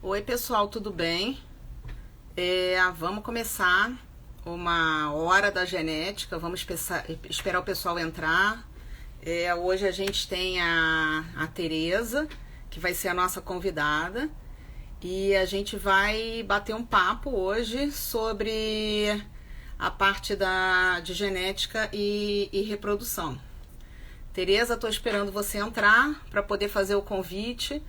Oi, pessoal, tudo bem? Vamos começar uma hora da genética. Vamos esperar o pessoal entrar. Hoje a gente tem a Tereza, que vai ser a nossa convidada, e a gente vai bater um papo hoje sobre a parte de genética e reprodução. Tereza, estou esperando você entrar para poder fazer o convite.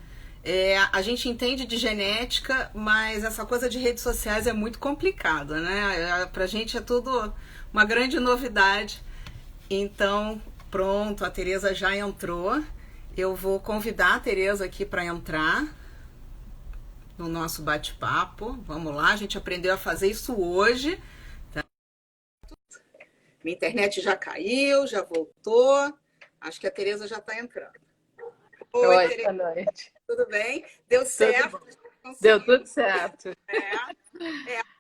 A gente entende de genética, mas essa coisa de redes sociais é muito complicada, né? Pra gente é tudo uma grande novidade. Então, pronto, a Tereza já entrou. Eu vou convidar a Tereza aqui para entrar no nosso bate-papo. Vamos lá, a gente aprendeu a fazer isso hoje. Minha internet já caiu, já voltou. Acho que a Tereza já está entrando. Oi, Oi, Tereza, boa noite. tudo bem? Deu Tudo certo, bom? a gente Deu conseguiu. tudo certo.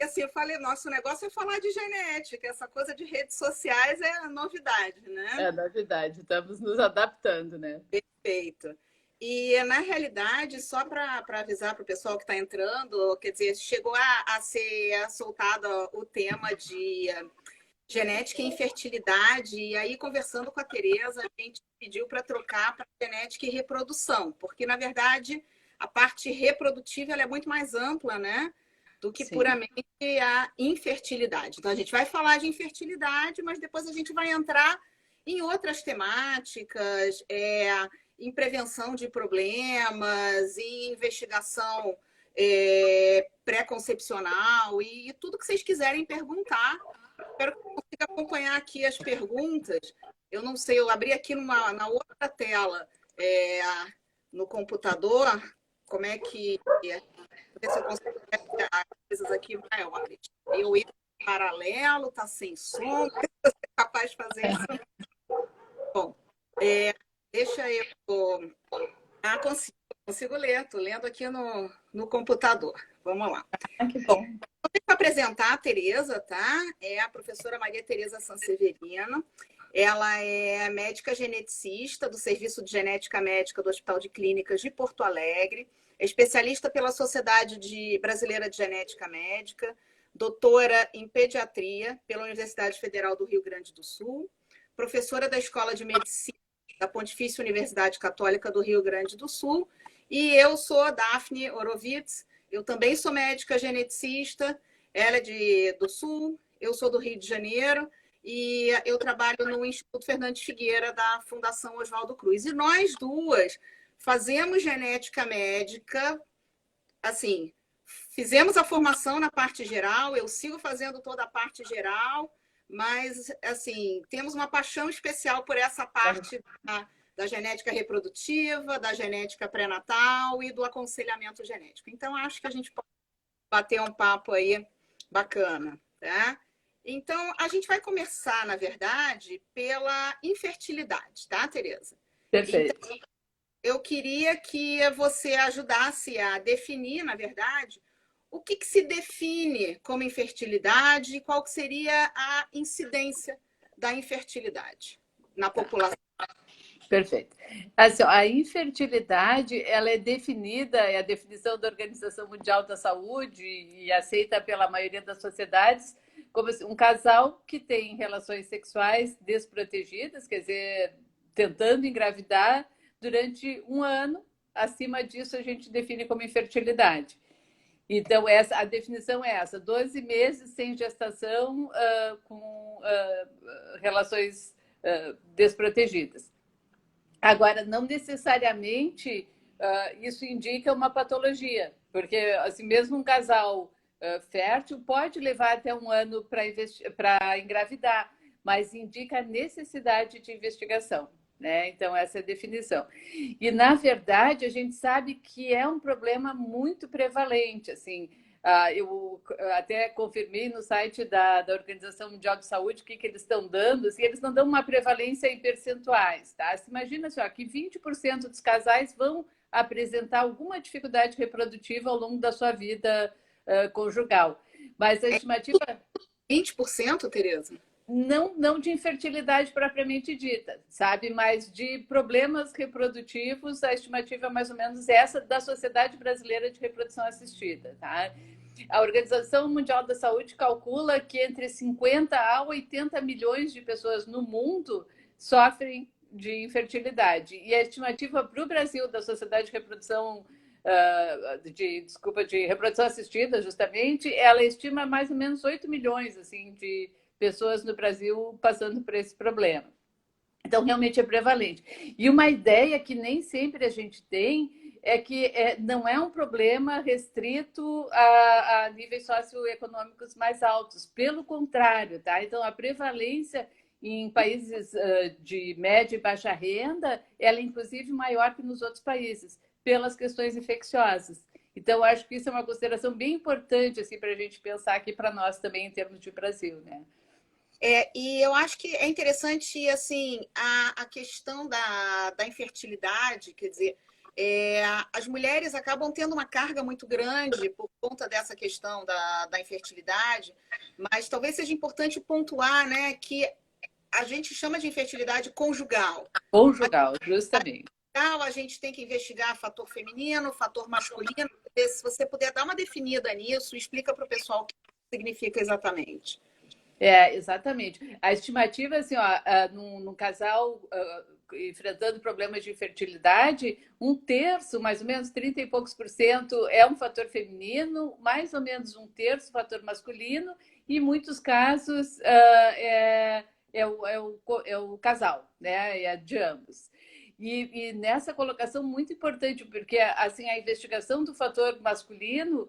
Assim, eu falei, nosso negócio é falar de genética, essa coisa de redes sociais é a novidade, né? É novidade, estamos nos adaptando, né? Perfeito. E, na realidade, só para avisar para o pessoal que está entrando, quer dizer, chegou a ser soltado o tema de genética e infertilidade, e aí, conversando com a Tereza, a gente pediu para trocar para genética e reprodução, porque, na verdade, a parte reprodutiva ela é muito mais ampla, né? Do que Sim, puramente a infertilidade. Então, a gente vai falar de infertilidade, mas depois a gente vai entrar em outras temáticas, em prevenção de problemas, em investigação pré-concepcional e tudo que vocês quiserem perguntar. Espero que eu consiga acompanhar aqui as perguntas. Eu não sei, eu abri aqui na outra tela, é, no computador, como é que. Ver se eu consigo ver as coisas aqui maiores. Eu entro em paralelo, está sem som, você é capaz de fazer isso? Bom, deixa eu. Consigo ler, estou lendo aqui no computador. Vamos lá. que bom. Para apresentar a Tereza, tá? É a professora Maria Tereza Sanseverino. Ela é médica geneticista do Serviço de Genética Médica do Hospital de Clínicas de Porto Alegre, é especialista pela Sociedade Brasileira de Genética Médica, doutora em pediatria pela Universidade Federal do Rio Grande do Sul, professora da Escola de Medicina da Pontifícia Universidade Católica do Rio Grande do Sul, e eu sou Daphne Horowitz. Eu também sou médica geneticista, ela é do Sul, eu sou do Rio de Janeiro, e eu trabalho no Instituto Fernandes Figueira, da Fundação Oswaldo Cruz. E nós duas fazemos genética médica, assim, fizemos a formação na parte geral, eu sigo fazendo toda a parte geral, mas, assim, temos uma paixão especial por essa parte da genética reprodutiva, da genética pré-natal e do aconselhamento genético. Então, acho que a gente pode bater um papo aí bacana, tá? Então, a gente vai começar, na verdade, pela infertilidade, tá, Tereza? Então, Perfeito. eu queria que você ajudasse a definir, na verdade, o que se define como infertilidade e qual que seria a incidência da infertilidade na Tá, população. perfeito. Assim, ó, a infertilidade, ela é definida, é a definição da Organização Mundial da Saúde e aceita pela maioria das sociedades como assim, um casal que tem relações sexuais desprotegidas, quer dizer, tentando engravidar durante um ano. Acima disso, a gente define como infertilidade. Então, a definição é essa: 12 meses sem gestação com relações desprotegidas. Agora, não necessariamente isso indica uma patologia, porque assim, mesmo um casal fértil pode levar até um ano para engravidar, mas indica a necessidade de investigação. Né? Então, essa é a definição. E, na verdade, a gente sabe que é um problema muito prevalente. Assim, eu até confirmei no site da Organização Mundial de Saúde o que eles estão dando. Assim, eles não dão uma prevalência em percentuais. Tá? Se imagina só, que 20% dos casais vão apresentar alguma dificuldade reprodutiva ao longo da sua vida conjugal. Mas a estimativa 20%, Tereza? não de infertilidade propriamente dita, sabe? Mas de problemas reprodutivos, a estimativa é mais ou menos essa da Sociedade Brasileira de Reprodução Assistida, tá? A Organização Mundial da Saúde calcula que entre 50 a 80 milhões de pessoas no mundo sofrem de infertilidade. E a estimativa para o Brasil da Sociedade de Reprodução de reprodução assistida, justamente, ela estima mais ou menos 8 milhões assim, de pessoas no Brasil passando por esse problema. Então, realmente é prevalente. E uma ideia que nem sempre a gente tem é que não é um problema restrito a níveis socioeconômicos mais altos. Pelo contrário, tá? Então, a prevalência em países de média e baixa renda, ela é inclusive maior que nos outros países, pelas questões infecciosas. Então, acho que isso é uma consideração bem importante assim, para a gente pensar aqui para nós também, em termos de Brasil, né? E eu acho que é interessante assim, a questão da infertilidade, quer dizer, as mulheres acabam tendo uma carga muito grande por conta dessa questão da infertilidade, mas talvez seja importante pontuar, né, que a gente chama de infertilidade conjugal. Conjugal, justamente. A gente tem que investigar fator feminino, fator masculino. Se você puder dar uma definida nisso, explica para o pessoal o que significa exatamente. Exatamente. A estimativa, assim, ó, num casal enfrentando problemas de infertilidade, um terço, mais ou menos 30 e poucos por cento, é um fator feminino, mais ou menos um terço fator masculino, e em muitos casos é o casal, né? É de ambos. E nessa colocação muito importante, porque assim, a investigação do fator masculino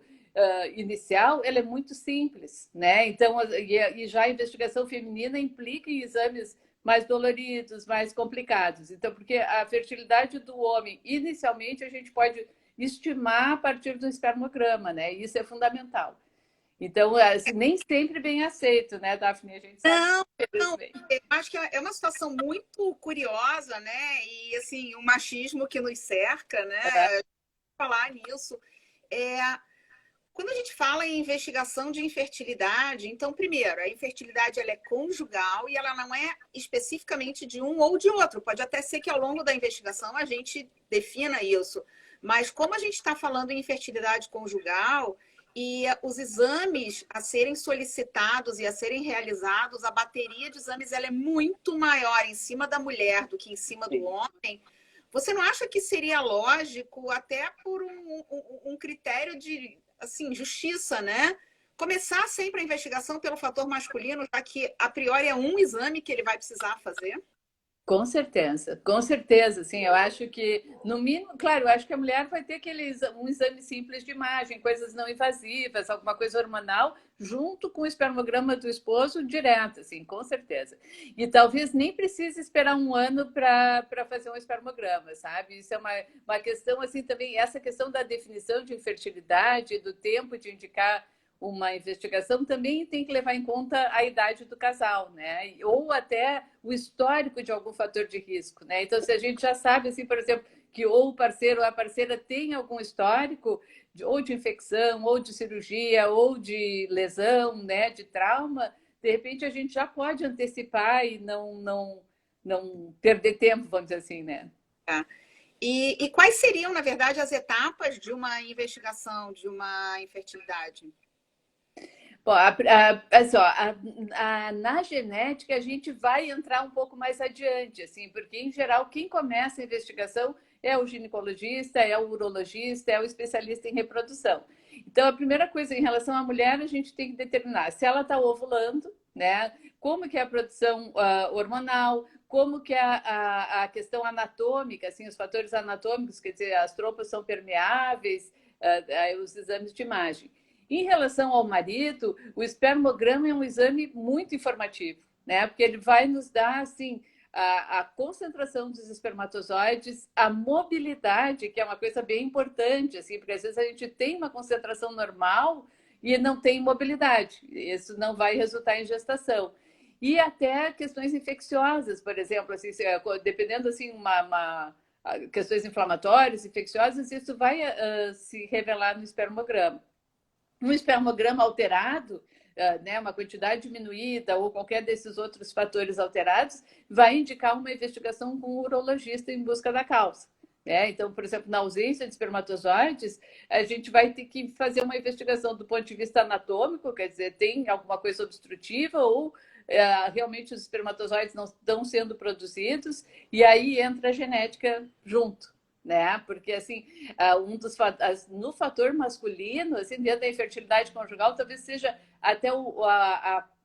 inicial, ela é muito simples, né? Então, e já a investigação feminina implica em exames mais doloridos, mais complicados. Então, porque a fertilidade do homem, inicialmente, a gente pode estimar a partir do espermograma, né? Isso é fundamental. Então, assim, nem sempre bem aceito, né, Daphne? A gente sabe. Não, eu acho que é uma situação muito curiosa, né? E assim, o machismo que nos cerca, né? Falar nisso. Quando a gente fala em investigação de infertilidade, então, primeiro, a infertilidade ela é conjugal e ela não é especificamente de um ou de outro. Pode até ser que ao longo da investigação a gente defina isso. Mas como a gente está falando em infertilidade conjugal e os exames a serem solicitados e a serem realizados, a bateria de exames ela é muito maior em cima da mulher do que em cima do homem. Você não acha que seria lógico, até por um critério de assim, justiça, né? Começar sempre a investigação pelo fator masculino, já que a priori é um exame que ele vai precisar fazer? Com certeza, sim. Eu acho que, no mínimo, claro, eu acho que a mulher vai ter um exame simples de imagem, coisas não invasivas, alguma coisa hormonal, junto com o espermograma do esposo, direto, assim, com certeza. E talvez nem precise esperar um ano para fazer um espermograma, sabe? Isso é uma questão, assim, também, essa questão da definição de infertilidade, do tempo de indicar uma investigação, também tem que levar em conta a idade do casal, né? Ou até o histórico de algum fator de risco, né? Então, se a gente já sabe, assim, por exemplo, que ou o parceiro ou a parceira tem algum histórico ou de infecção, ou de cirurgia, ou de lesão, né? De trauma, de repente a gente já pode antecipar e não perder tempo, vamos dizer assim, né? E quais seriam, na verdade, as etapas de uma investigação de uma infertilidade? Bom, na genética a gente vai entrar um pouco mais adiante, assim, porque em geral quem começa a investigação é o ginecologista, é o urologista, é o especialista em reprodução. Então, a primeira coisa em relação à mulher, a gente tem que determinar se ela está ovulando, né? Como que é a produção hormonal, como que é a questão anatômica, assim, os fatores anatômicos, quer dizer, as trompas são permeáveis, os exames de imagem. Em relação ao marido, o espermograma é um exame muito informativo, né? Porque ele vai nos dar assim a concentração dos espermatozoides, a mobilidade, que é uma coisa bem importante, assim, porque às vezes a gente tem uma concentração normal e não tem mobilidade. Isso não vai resultar em gestação. E até questões infecciosas, por exemplo, assim, dependendo assim questões inflamatórias, infecciosas, isso vai se revelar no espermograma. Um espermograma alterado né, uma quantidade diminuída ou qualquer desses outros fatores alterados, vai indicar uma investigação com o urologista em busca da causa. Então, por exemplo, na ausência de espermatozoides, a gente vai ter que fazer uma investigação do ponto de vista anatômico, quer dizer, tem alguma coisa obstrutiva ou realmente os espermatozoides não estão sendo produzidos, e aí entra a genética junto. Porque assim, no fator masculino, assim, dentro da infertilidade conjugal, talvez seja até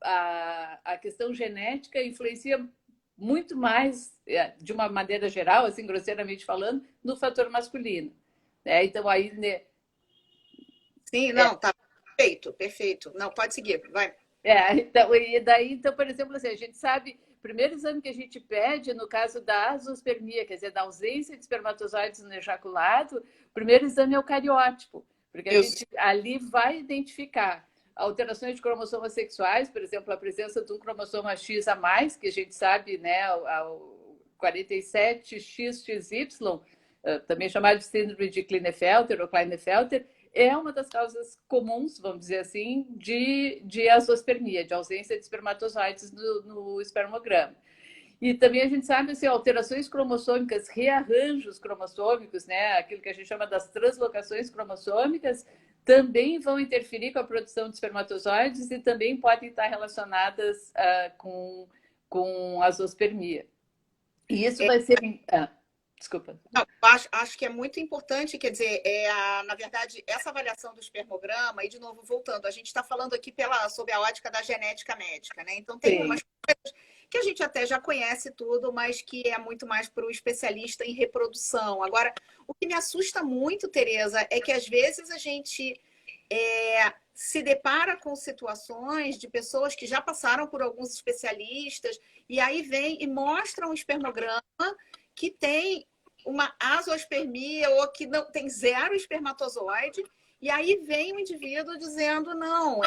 a questão genética influencia muito mais, de uma maneira geral, assim, grosseiramente falando, no fator masculino. Então, aí... Sim, não, tá perfeito, perfeito. Não, pode seguir, vai. Então, por exemplo, assim, a gente sabe, o primeiro exame que a gente pede, no caso da azospermia, quer dizer, da ausência de espermatozoides no ejaculado, o primeiro exame é o cariótipo, porque a gente ali vai identificar alterações de cromossomos sexuais, por exemplo, a presença de um cromossoma X a mais, que a gente sabe, né, o 47XXY, também chamado de síndrome de Klinefelter ou Klinefelter, é uma das causas comuns, vamos dizer assim, de azospermia, de ausência de espermatozoides no espermograma. E também a gente sabe assim, alterações cromossômicas, rearranjos cromossômicos, né, aquilo que a gente chama das translocações cromossômicas, também vão interferir com a produção de espermatozoides e também podem estar relacionadas com azospermia. E isso vai ser... Desculpa. Não, acho que é muito importante, quer dizer, na verdade, essa avaliação do espermograma, e de novo, voltando, a gente está falando aqui sob a ótica da genética médica, né? Então tem umas coisas que a gente até já conhece tudo, mas que é muito mais para o especialista em reprodução. Agora, o que me assusta muito, Tereza, é que às vezes a gente se depara com situações de pessoas que já passaram por alguns especialistas, e aí vem e mostram um espermograma que tem uma azospermia ou que não tem 0 espermatozoide, e aí vem o indivíduo dizendo, não,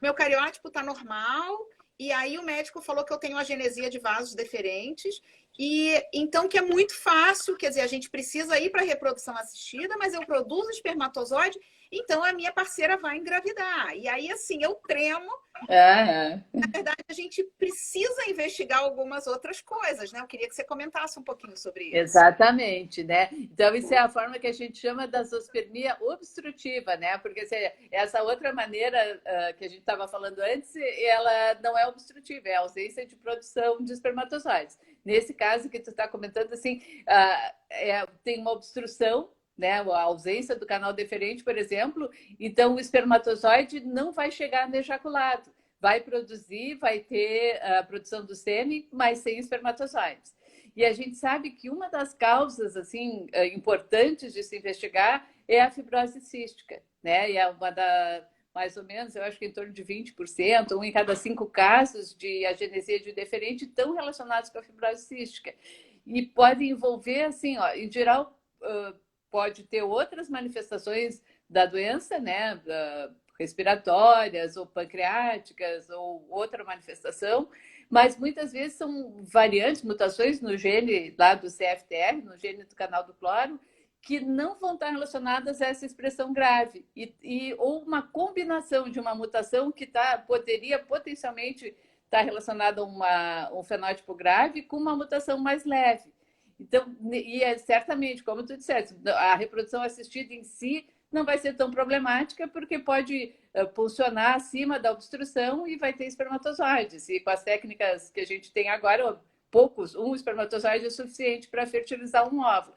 meu cariótipo está normal, e aí o médico falou que eu tenho agenesia de vasos deferentes, e então que é muito fácil, quer dizer, a gente precisa ir para a reprodução assistida, mas eu produzo espermatozoide, então a minha parceira vai engravidar. E aí, assim, eu tremo. Na verdade, a gente precisa investigar algumas outras coisas, né? Eu queria que você comentasse um pouquinho sobre isso. Exatamente, né? Então, isso é a forma que a gente chama da azospermia obstrutiva, né? Porque essa outra maneira que a gente estava falando antes, ela não é obstrutiva, é a ausência de produção de espermatozoides. Nesse caso que tu está comentando, assim, tem uma obstrução, né? A ausência do canal deferente, por exemplo, então o espermatozoide não vai chegar no ejaculado, vai produzir, vai ter a produção do sêmen, mas sem espermatozoides. E a gente sabe que uma das causas assim importantes de se investigar é a fibrose cística, né? E é uma mais ou menos, eu acho que em torno de 20%, 1 em cada 5 casos de agenesia de deferente estão relacionados com a fibrose cística. E pode envolver, assim, em geral, pode ter outras manifestações da doença, né? Respiratórias ou pancreáticas ou outra manifestação, mas muitas vezes são variantes, mutações no gene lá do CFTR, no gene do canal do cloro, que não vão estar relacionadas a essa expressão grave, ou uma combinação de uma mutação que poderia potencialmente estar relacionada a um fenótipo grave com uma mutação mais leve. Então, certamente, como tu disseste, a reprodução assistida em si não vai ser tão problemática, porque pode pulsionar acima da obstrução e vai ter espermatozoides. E com as técnicas que a gente tem agora, um espermatozoide é suficiente para fertilizar um óvulo.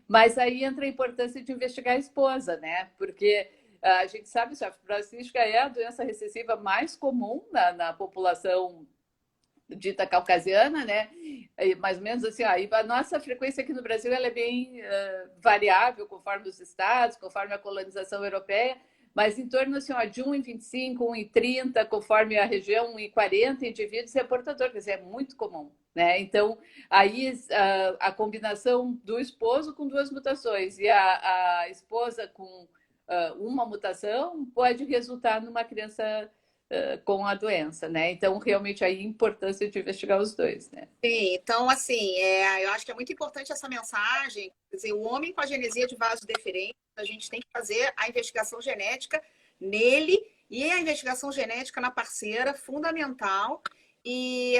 Mas aí entra a importância de investigar a esposa, né? Porque a gente sabe que a fibrose cística é a doença recessiva mais comum na população dita caucasiana, né? Mais ou menos assim, a nossa frequência aqui no Brasil ela é bem variável conforme os estados, conforme a colonização europeia, mas em torno assim, de 1 em 25, 1 em 30, conforme a região, 1 em 40 indivíduos é portador, quer dizer, é muito comum, né? Então, aí a combinação do esposo com 2 mutações e a esposa com uma mutação pode resultar numa criança com a doença, né? Então, realmente, aí a importância de investigar os dois, né? Sim, então, assim, eu acho que é muito importante essa mensagem. Quer dizer, o homem com agenesia de vasos deferentes, a gente tem que fazer a investigação genética nele E a investigação genética na parceira, fundamental. E,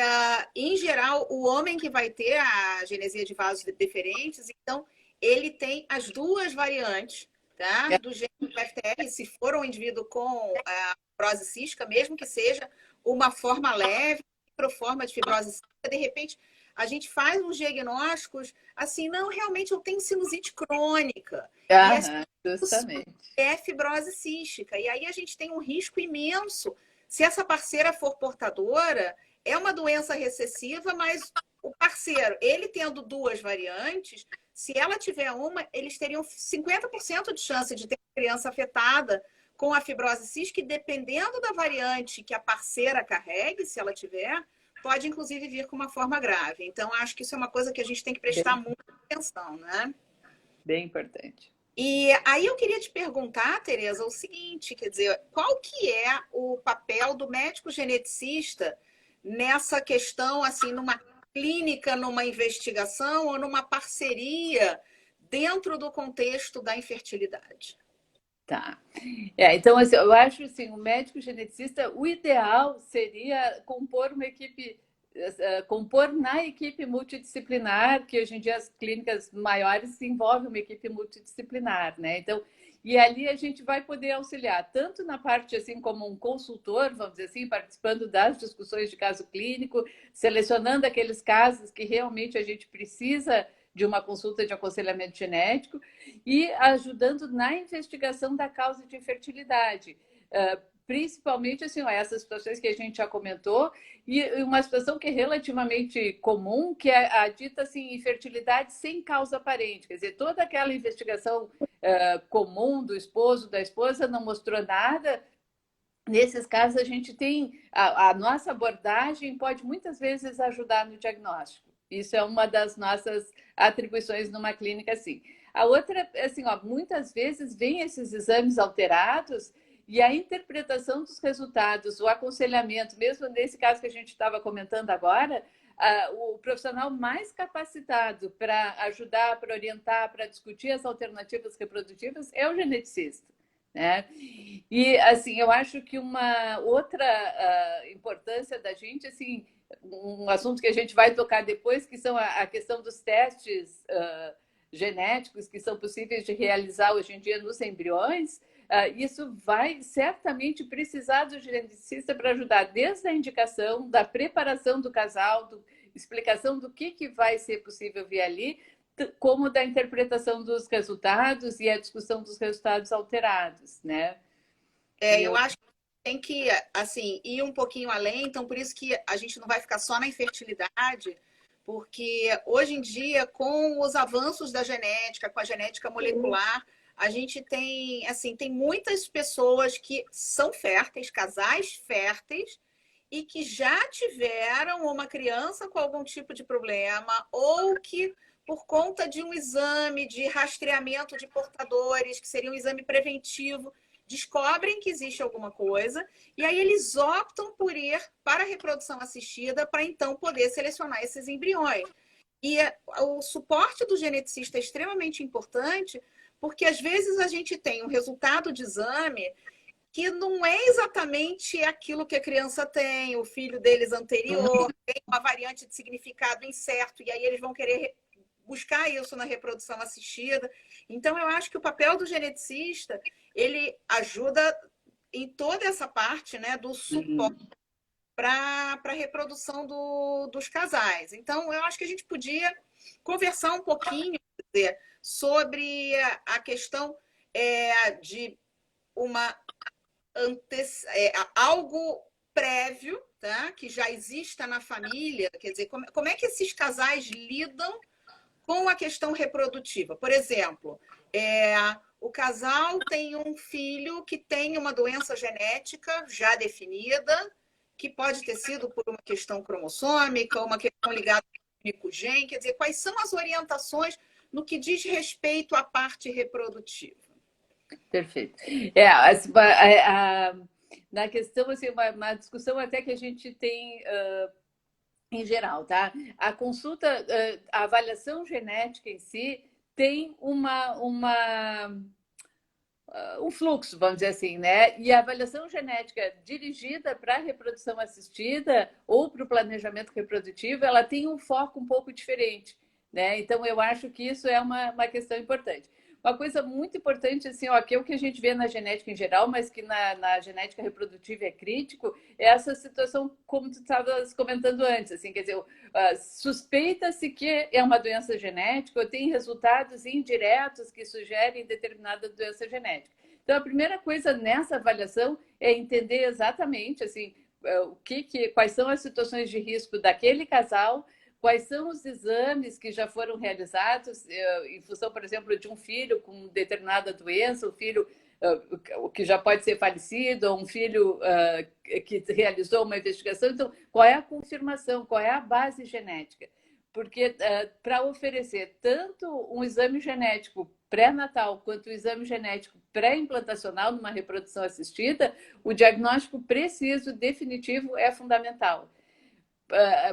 em geral, o homem que vai ter a genesia de vasos deferentes, então, ele tem as duas variantes, tá? Do gene do FTL, se for um indivíduo com fibrose cística, mesmo que seja uma forma leve, microforma de fibrose cística, de repente, a gente faz uns diagnósticos assim, não, realmente eu tenho sinusite crônica. E justamente. é fibrose cística. E aí a gente tem um risco imenso. Se essa parceira for portadora, é uma doença recessiva, mas o parceiro, ele tendo duas variantes, se ela tiver uma, eles teriam 50% de chance de ter criança afetada com a fibrose cística, e dependendo da variante que a parceira carregue, se ela tiver, pode inclusive vir com uma forma grave. Então, acho que isso é uma coisa que a gente tem que prestar muita atenção, né? Bem importante. E aí eu queria te perguntar, Tereza, o seguinte, quer dizer, qual que é o papel do médico geneticista nessa questão, assim, numa clínica, numa investigação ou numa parceria dentro do contexto da infertilidade? Tá. Então, assim, eu acho assim, o médico geneticista, o ideal seria compor uma equipe, compor na equipe multidisciplinar, que hoje em dia as clínicas maiores envolvem uma equipe multidisciplinar, né? Então, e ali a gente vai poder auxiliar tanto na parte assim como um consultor, vamos dizer assim, participando das discussões de caso clínico, selecionando aqueles casos que realmente a gente precisa de uma consulta de aconselhamento genético e ajudando na investigação da causa de infertilidade. Principalmente assim, essas situações que a gente já comentou, e uma situação que é relativamente comum, que é a dita assim, infertilidade sem causa aparente. Quer dizer, toda aquela investigação comum do esposo, da esposa, não mostrou nada. Nesses casos, a gente tem a nossa abordagem pode muitas vezes ajudar no diagnóstico. Isso é uma das nossas atribuições numa clínica assim. A outra, assim, muitas vezes vem esses exames alterados e a interpretação dos resultados, o aconselhamento, mesmo nesse caso que a gente estava comentando agora, o profissional mais capacitado para ajudar, para orientar, para discutir as alternativas reprodutivas é o geneticista. Né? E assim, eu acho que uma outra importância da gente, assim, um assunto que a gente vai tocar depois, que são a questão dos testes genéticos que são possíveis de realizar hoje em dia nos embriões. Isso vai certamente precisar do geneticista para ajudar desde a indicação, da preparação do casal, explicação do que vai ser possível vir ali, como da interpretação dos resultados e a discussão dos resultados alterados, né? Eu acho que tem que, assim, ir um pouquinho além, então por isso que a gente não vai ficar só na infertilidade, porque hoje em dia, com os avanços da genética, com a genética molecular, a gente tem, assim, tem muitas pessoas que são férteis, casais férteis, e que já tiveram uma criança com algum tipo de problema, ou que, por conta de um exame de rastreamento de portadores, que seria um exame preventivo, descobrem que existe alguma coisa, e aí eles optam por ir para a reprodução assistida para então poder selecionar esses embriões. E o suporte do geneticista é extremamente importante, porque às vezes a gente tem um resultado de exame que não é exatamente aquilo que a criança tem, o filho deles anterior, tem uma variante de significado incerto, e aí eles vão querer buscar isso na reprodução assistida. Então, eu acho que o papel do geneticista, ele ajuda em toda essa parte, né, do suporte para a reprodução dos casais. Então, eu acho que a gente podia conversar um pouquinho sobre a questão de algo prévio, tá? Que já exista na família. Quer dizer, como é que esses casais lidam com a questão reprodutiva? Por exemplo, o casal tem um filho que tem uma doença genética já definida, que pode ter sido por uma questão cromossômica, uma questão ligada ao único gene. Quer dizer, quais são as orientações no que diz respeito à parte reprodutiva? Perfeito. Na questão, assim, uma discussão até que a gente tem em geral, tá? A consulta, a avaliação genética em si tem um fluxo, vamos dizer assim, né? E a avaliação genética dirigida para a reprodução assistida ou para o planejamento reprodutivo, ela tem um foco um pouco diferente, né? Então, eu acho que isso é uma questão importante. Uma coisa muito importante, assim, ó, que é o que a gente vê na genética em geral, mas que na genética reprodutiva é crítico, é essa situação, como tu estavas comentando antes, assim, quer dizer, suspeita-se que é uma doença genética ou tem resultados indiretos que sugerem determinada doença genética. Então, a primeira coisa nessa avaliação é entender exatamente, assim, quais são as situações de risco daquele casal, quais são os exames que já foram realizados em função, por exemplo, de um filho com determinada doença, um filho que já pode ser falecido, ou um filho que realizou uma investigação. Então, qual é a confirmação, qual é a base genética? Porque para oferecer tanto um exame genético pré-natal quanto o exame genético pré-implantacional numa reprodução assistida, o diagnóstico preciso, definitivo, é fundamental.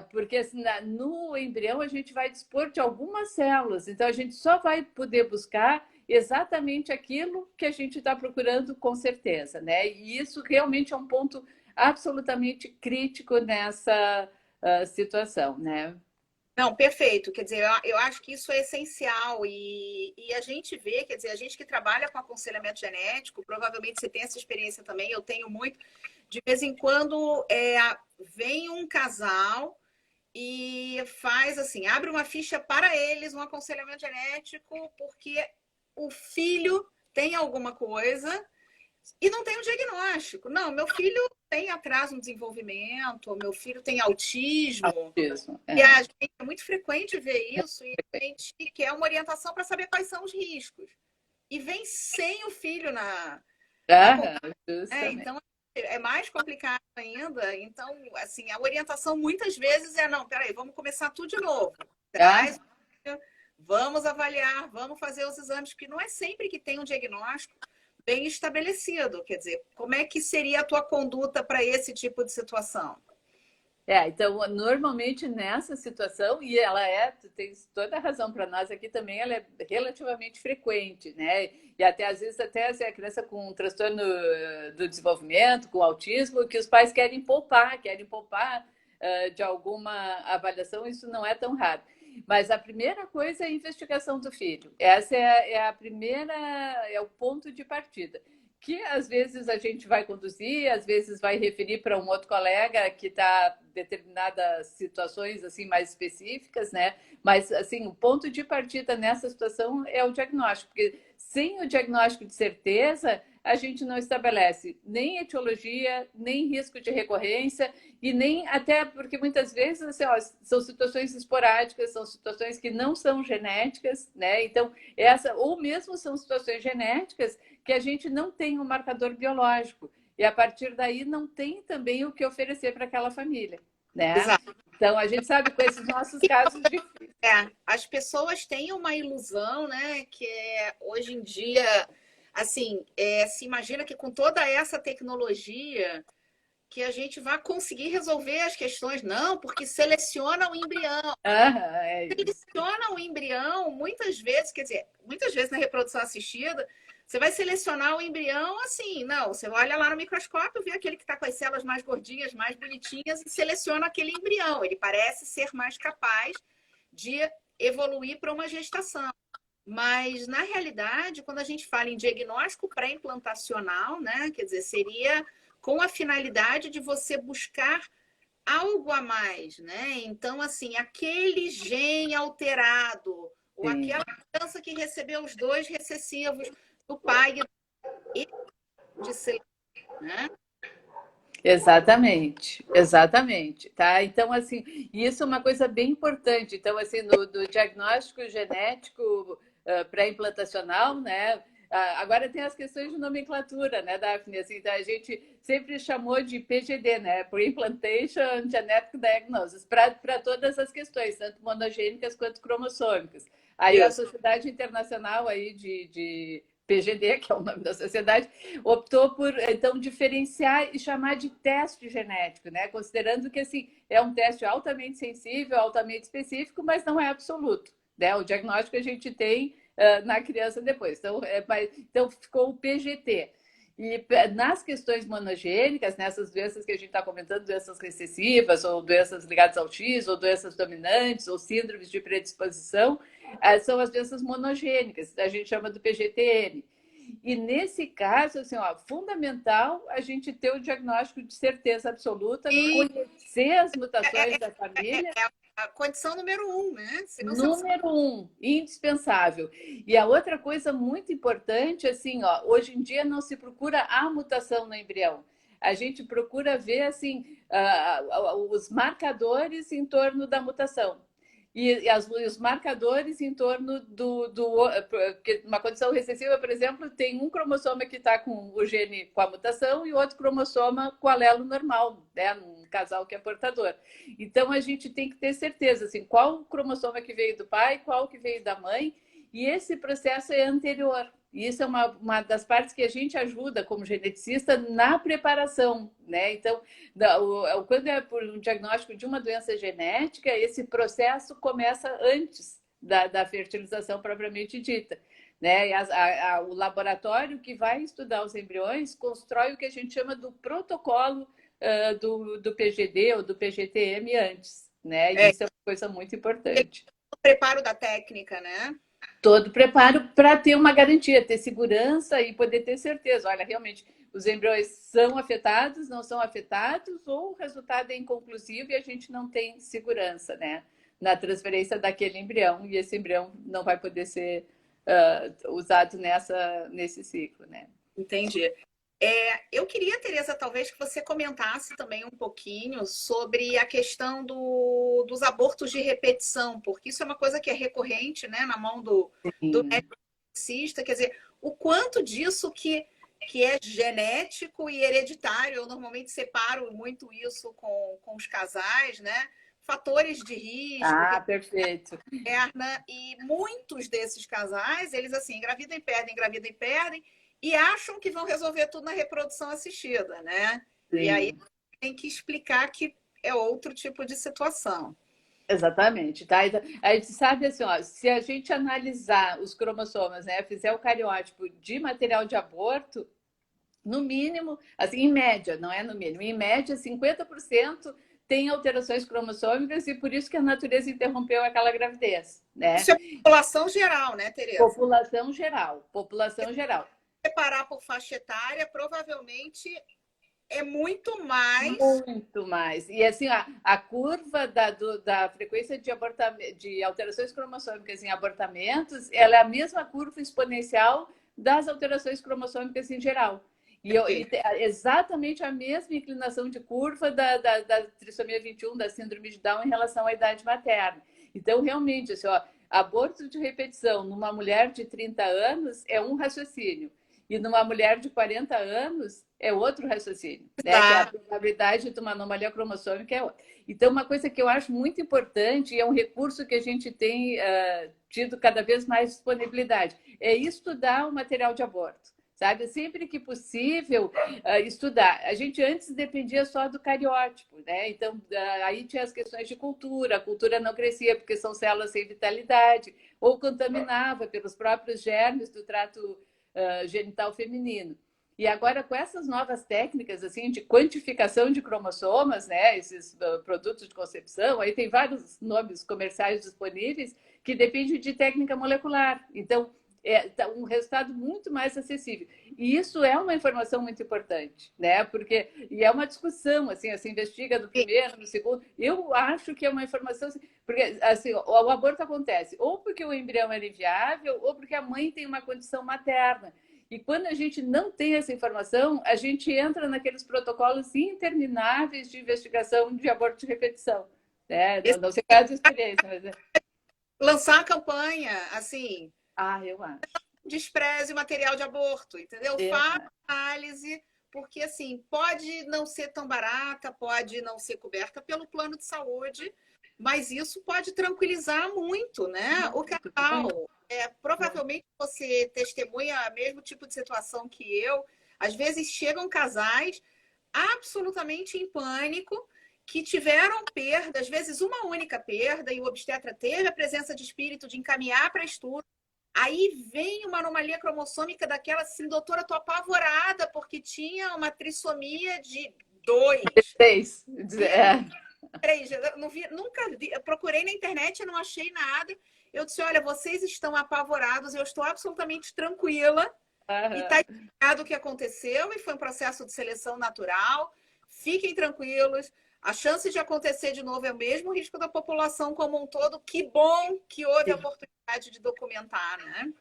Porque assim, no embrião a gente vai dispor de algumas células, então a gente só vai poder buscar exatamente aquilo que a gente está procurando com certeza, né? E isso realmente é um ponto absolutamente crítico nessa situação, né? Não, perfeito. Quer dizer, eu acho que isso é essencial e a gente vê, quer dizer, a gente que trabalha com aconselhamento genético, provavelmente você tem essa experiência também, eu tenho muito. De vez em quando vem um casal e faz assim, abre uma ficha para eles, um aconselhamento genético, porque o filho tem alguma coisa e não tem um diagnóstico. Não, meu filho tem atraso no desenvolvimento, meu filho tem autismo. Isso, E a gente, é muito frequente ver isso, e a gente quer uma orientação para saber quais são os riscos. E vem sem o filho na então é mais complicado ainda. Então, assim, a orientação muitas vezes é não, peraí, vamos começar tudo de novo. Traz, vamos avaliar, vamos fazer os exames, que não é sempre que tem um diagnóstico bem estabelecido. Quer dizer, como é que seria a tua conduta para esse tipo de situação? Então, normalmente nessa situação, e ela tu tens toda a razão para nós aqui também, ela é relativamente frequente, né? E até às vezes até assim, a criança com um transtorno do desenvolvimento, com autismo, que os pais querem poupar de alguma avaliação, isso não é tão raro. Mas a primeira coisa é a investigação do filho. Essa é a primeira, é o ponto de partida, que às vezes a gente vai conduzir, às vezes vai referir para um outro colega que está determinadas situações assim mais específicas, né? Mas assim, o ponto de partida nessa situação é o diagnóstico, porque sem o diagnóstico de certeza, a gente não estabelece nem etiologia, nem risco de recorrência e nem até porque muitas vezes assim, são situações esporádicas, são situações que não são genéticas, né? Então, ou mesmo são situações genéticas que a gente não tem um marcador biológico e a partir daí não tem também o que oferecer para aquela família, né? Exato. Então a gente sabe com esses nossos casos difíceis. As pessoas têm uma ilusão, né? Que hoje em dia, assim, se imagina que com toda essa tecnologia que a gente vai conseguir resolver as questões, não, porque seleciona o embrião. Seleciona o embrião, muitas vezes, quer dizer, muitas vezes na reprodução assistida, você vai selecionar o embrião assim, não, você olha lá no microscópio, vê aquele que está com as células mais gordinhas, mais bonitinhas e seleciona aquele embrião. Ele parece ser mais capaz de evoluir para uma gestação. Mas, na realidade, quando a gente fala em diagnóstico pré-implantacional, né, quer dizer, seria com a finalidade de você buscar algo a mais, né? Então, assim, aquele gene alterado, ou aquela criança que recebeu os 2 recessivos do pai e de ser, né? Exatamente, tá? Então, assim, isso é uma coisa bem importante. Então, assim, no diagnóstico genético pré-implantacional, né? Agora tem as questões de nomenclatura, né, Daphne? Assim, então a gente sempre chamou de PGD, né? Pre-Implantation Genetic Diagnosis, para todas as questões, tanto monogênicas quanto cromossômicas. Aí a Sociedade Internacional aí de PGD, que é o nome da sociedade, optou por, então, diferenciar e chamar de teste genético, né? Considerando que, assim, é um teste altamente sensível, altamente específico, mas não é absoluto, né? O diagnóstico a gente tem na criança depois. Então ficou o PGT. E nas questões monogênicas, nessas doenças que a gente está comentando, doenças recessivas, ou doenças ligadas ao X, ou doenças dominantes, ou síndromes de predisposição, são as doenças monogênicas, a gente chama do PGTM. E nesse caso, assim, ó, fundamental a gente ter o diagnóstico de certeza absoluta, conhecer as mutações da família. A condição número 1, né? Número 1, indispensável. E a outra coisa muito importante, assim, ó, hoje em dia não se procura a mutação no embrião. A gente procura ver, assim, os marcadores em torno da mutação. E os marcadores em torno porque uma condição recessiva, por exemplo, tem um cromossoma que está com o gene com a mutação e outro cromossoma com o alelo normal, né? Num casal que é portador. Então, a gente tem que ter certeza, assim, qual o cromossoma que veio do pai, qual que veio da mãe, e esse processo é anterior. E isso é uma das partes que a gente ajuda como geneticista na preparação, né? Então, quando é por um diagnóstico de uma doença genética, esse processo começa antes da fertilização propriamente dita, né? E o laboratório que vai estudar os embriões constrói o que a gente chama do protocolo do PGD ou do PGTM antes, né? E isso é uma coisa muito importante. O preparo da técnica, né? Todo preparo para ter uma garantia, ter segurança e poder ter certeza. Olha, realmente, os embriões são afetados, não são afetados, ou o resultado é inconclusivo e a gente não tem segurança, né, na transferência daquele embrião, e esse embrião não vai poder ser usado nesse ciclo, né? Entendi. Eu queria, Tereza, talvez que você comentasse também um pouquinho sobre a questão dos abortos de repetição, porque isso é uma coisa que é recorrente, né, na mão do geneticista, quer dizer, o quanto disso que é genético e hereditário. Eu normalmente separo muito isso com os casais, né? Fatores de risco. Perfeito. E muitos desses casais, eles assim, engravidam e perdem, e acham que vão resolver tudo na reprodução assistida, né? Sim. E aí tem que explicar que é outro tipo de situação. Exatamente, tá? A gente sabe assim, ó, se a gente analisar os cromossomas, né, fizer o cariótipo de material de aborto, no mínimo, assim, em média, não é no mínimo, em média, 50% tem alterações cromossômicas, e por isso que a natureza interrompeu aquela gravidez, né? Isso é população geral, né, Tereza? População geral. Separar por faixa etária, provavelmente é muito mais. Muito mais. E assim, a curva da frequência de alterações cromossômicas em abortamentos, ela é a mesma curva exponencial das alterações cromossômicas em geral. E exatamente a mesma inclinação de curva da trissomia 21, da síndrome de Down, em relação à idade materna. Então, realmente, assim, ó, aborto de repetição numa mulher de 30 anos é um raciocínio, e numa mulher de 40 anos é outro raciocínio, né? Que a probabilidade de uma anomalia cromossômica é outra. Então, uma coisa que eu acho muito importante, e é um recurso que a gente tem tido cada vez mais disponibilidade, é estudar o material de aborto, sabe? Sempre que possível, estudar. A gente antes dependia só do cariótipo, né? Então, aí tinha as questões de cultura, a cultura não crescia porque são células sem vitalidade, ou contaminava pelos próprios germes do trato genital feminino. E agora, com essas novas técnicas assim de quantificação de cromossomas, né, esses produtos de concepção, aí tem vários nomes comerciais disponíveis que dependem de técnica molecular. Então, é um resultado muito mais acessível. E isso é uma informação muito importante, né? Porque, e é uma discussão, assim, se investiga no primeiro, no segundo. Eu acho que é uma informação, porque assim, o aborto acontece ou porque o embrião é inviável, ou porque a mãe tem uma condição materna. E quando a gente não tem essa informação, a gente entra naqueles protocolos intermináveis de investigação de aborto de repetição, né? Não sei qual é a sua experiência, mas... Lançar a campanha, assim... eu acho. Despreze o material de aborto, entendeu? Faça análise, porque assim, pode não ser tão barata, pode não ser coberta pelo plano de saúde, mas isso pode tranquilizar muito, né? O casal. Provavelmente você testemunha o mesmo tipo de situação que eu. Às vezes chegam casais absolutamente em pânico, que tiveram perda, às vezes uma única perda, e o obstetra teve a presença de espírito de encaminhar para estudo, Aí vem uma anomalia cromossômica daquela assim, doutora, tô apavorada, porque tinha uma trissomia de 2. 6. É. 3. Eu não vi, nunca vi, eu procurei na internet, eu não achei nada. Eu disse, olha, vocês estão apavorados, eu estou absolutamente tranquila. E está explicado o que aconteceu, e foi um processo de seleção natural. Fiquem tranquilos. A chance de acontecer de novo é o mesmo risco da população como um todo. Que bom que houve a oportunidade de documentar, né?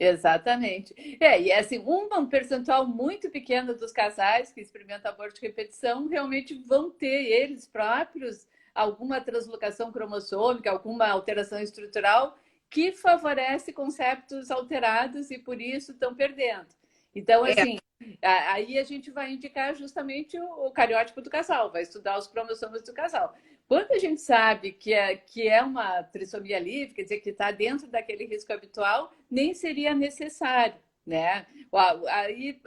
Exatamente. E assim, um percentual muito pequeno dos casais que experimentam aborto de repetição realmente vão ter eles próprios alguma translocação cromossômica, alguma alteração estrutural que favorece conceptos alterados e por isso estão perdendo. Então, assim, aí a gente vai indicar justamente o cariótipo do casal, vai estudar os cromossomos do casal. Quando a gente sabe que é uma trissomia livre, quer dizer, que está dentro daquele risco habitual, nem seria necessário, né? Aí,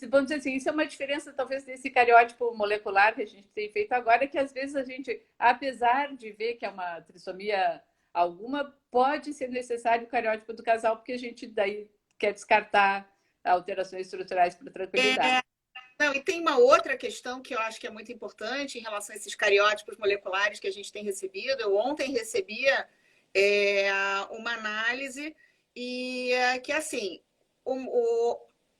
vamos dizer assim, isso é uma diferença talvez desse cariótipo molecular que a gente tem feito agora, que às vezes a gente, apesar de ver que é uma trissomia alguma, pode ser necessário o cariótipo do casal, porque a gente daí quer descartar alterações estruturais para tranquilidade. Não, e tem uma outra questão que eu acho que é muito importante em relação a esses cariótipos moleculares que a gente tem recebido. Eu ontem recebia uma análise e que assim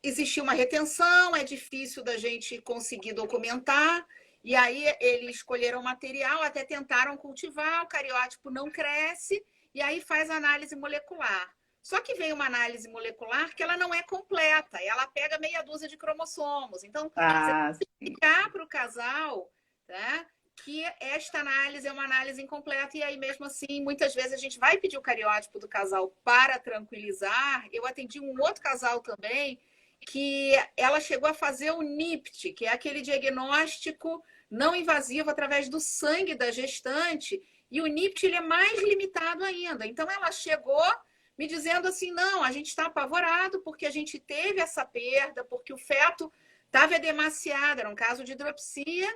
existiu uma retenção, é difícil da gente conseguir documentar, e aí eles escolheram material, até tentaram cultivar, o cariótipo não cresce, e aí faz análise molecular. Só que vem uma análise molecular que ela não é completa, ela pega meia dúzia de cromossomos. Então, você tem que explicar para o casal, né, que esta análise é uma análise incompleta, e aí mesmo assim, muitas vezes a gente vai pedir o cariótipo do casal para tranquilizar. Eu atendi um outro casal também, que ela chegou a fazer o NIPT, que é aquele diagnóstico não invasivo através do sangue da gestante, e o NIPT ele é mais limitado ainda. Então, ela chegou me dizendo assim, não, a gente está apavorado porque a gente teve essa perda, porque o feto estava edemaciado, era um caso de hidropsia,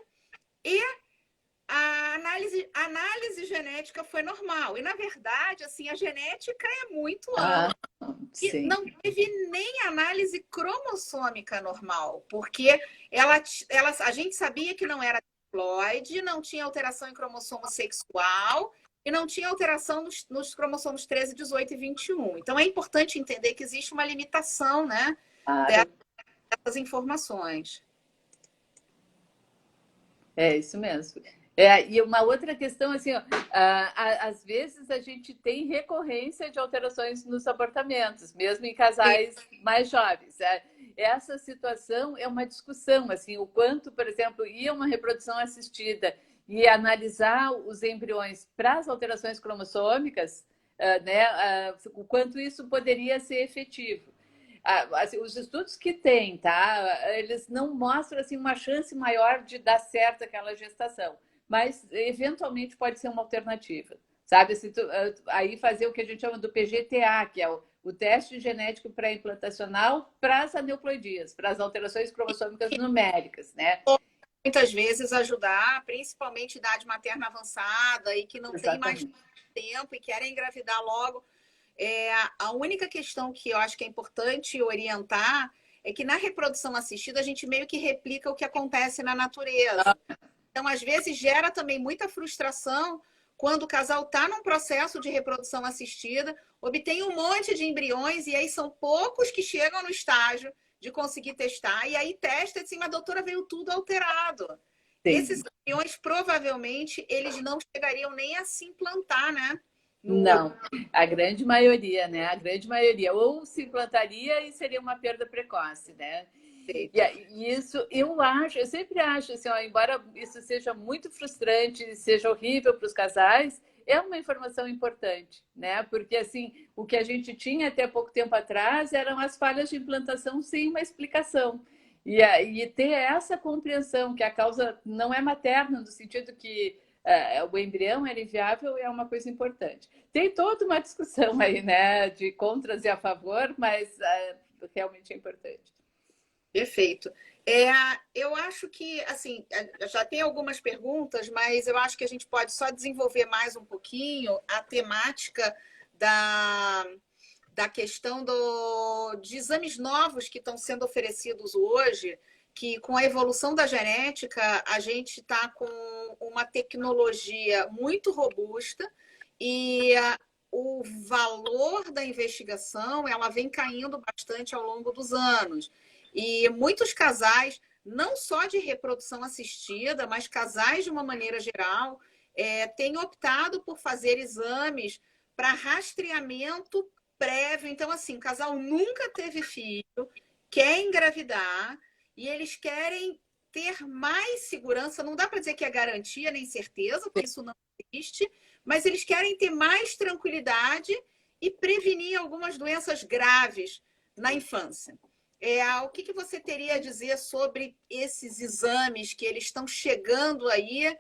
e a análise genética foi normal. E, na verdade, assim, a genética é muito ampla. E não teve nem análise cromossômica normal, porque a gente sabia que não era diploide, não tinha alteração em cromossomo sexual e não tinha alteração nos cromossomos 13, 18 e 21. Então, é importante entender que existe uma limitação, né, dessas informações. É isso mesmo. E uma outra questão, assim, ó, às vezes a gente tem recorrência de alterações nos abortamentos, mesmo em casais mais jovens. Essa situação é uma discussão, assim, o quanto, por exemplo, ir a uma reprodução assistida e analisar os embriões para as alterações cromossômicas, né, o quanto isso poderia ser efetivo. Assim, os estudos que tem, tá? Eles não mostram assim uma chance maior de dar certo aquela gestação, mas eventualmente pode ser uma alternativa, sabe? Aí fazer o que a gente chama do PGTA, que é o teste genético pré-implantacional para as aneuploidias, para as alterações cromossômicas numéricas, né? Muitas vezes ajudar, principalmente idade materna avançada e que não tem mais tempo e querem engravidar logo. A única questão que eu acho que é importante orientar é que na reprodução assistida a gente meio que replica o que acontece na natureza. Então, às vezes, gera também muita frustração quando o casal está num processo de reprodução assistida, obtém um monte de embriões e aí são poucos que chegam no estágio de conseguir testar, e aí testa assim, mas a doutora veio tudo alterado. Sim. Esses embriões, provavelmente, eles não chegariam nem a se implantar, né? Não, a grande maioria, né? A grande maioria. Ou se implantaria e seria uma perda precoce, né? E isso eu sempre acho, assim, ó, embora isso seja muito frustrante, seja horrível para os casais, é uma informação importante, né? Porque assim, o que a gente tinha até pouco tempo atrás eram as falhas de implantação sem uma explicação. E ter essa compreensão que a causa não é materna, no sentido que o embrião era inviável, é uma coisa importante. Tem toda uma discussão aí, né, de contras e a favor, mas realmente é importante. Perfeito. Eu acho que, assim, já tem algumas perguntas, mas eu acho que a gente pode só desenvolver mais um pouquinho a temática da questão de exames novos que estão sendo oferecidos hoje, que com a evolução da genética, a gente está com uma tecnologia muito robusta e o valor da investigação ela vem caindo bastante ao longo dos anos. E muitos casais, não só de reprodução assistida, mas casais de uma maneira geral, têm optado por fazer exames para rastreamento prévio. Então, assim, o casal nunca teve filho, quer engravidar e eles querem ter mais segurança. Não dá para dizer que é garantia nem certeza, porque isso não existe, mas eles querem ter mais tranquilidade e prevenir algumas doenças graves na infância. O que você teria a dizer sobre esses exames que eles estão chegando aí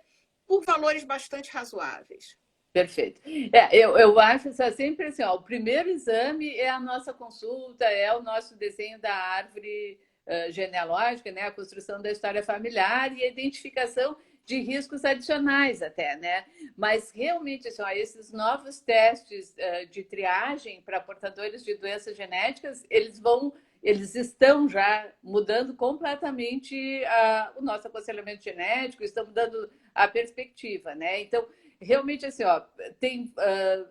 por valores bastante razoáveis? Perfeito. Eu acho sempre assim, ó, o primeiro exame é a nossa consulta, é o nosso desenho da árvore genealógica, né, a construção da história familiar e a identificação de riscos adicionais até, né? Mas realmente, assim, ó, esses novos testes de triagem para portadores de doenças genéticas, eles estão já mudando completamente o nosso aconselhamento genético, estão mudando a perspectiva, né? Então, realmente, assim, ó,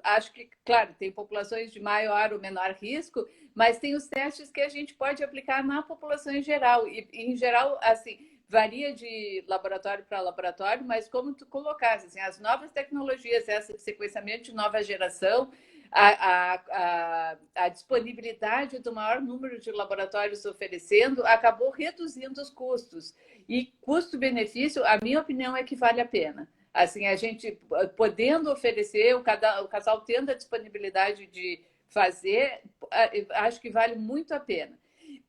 acho que, claro, tem populações de maior ou menor risco, mas tem os testes que a gente pode aplicar na população em geral. E, em geral, assim, varia de laboratório para laboratório, mas como tu colocaste, assim, as novas tecnologias, esse sequenciamento de nova geração, a disponibilidade do maior número de laboratórios oferecendo acabou reduzindo os custos. E custo-benefício, a minha opinião é que vale a pena. Assim, a gente podendo oferecer, o casal tendo a disponibilidade de fazer, acho que vale muito a pena.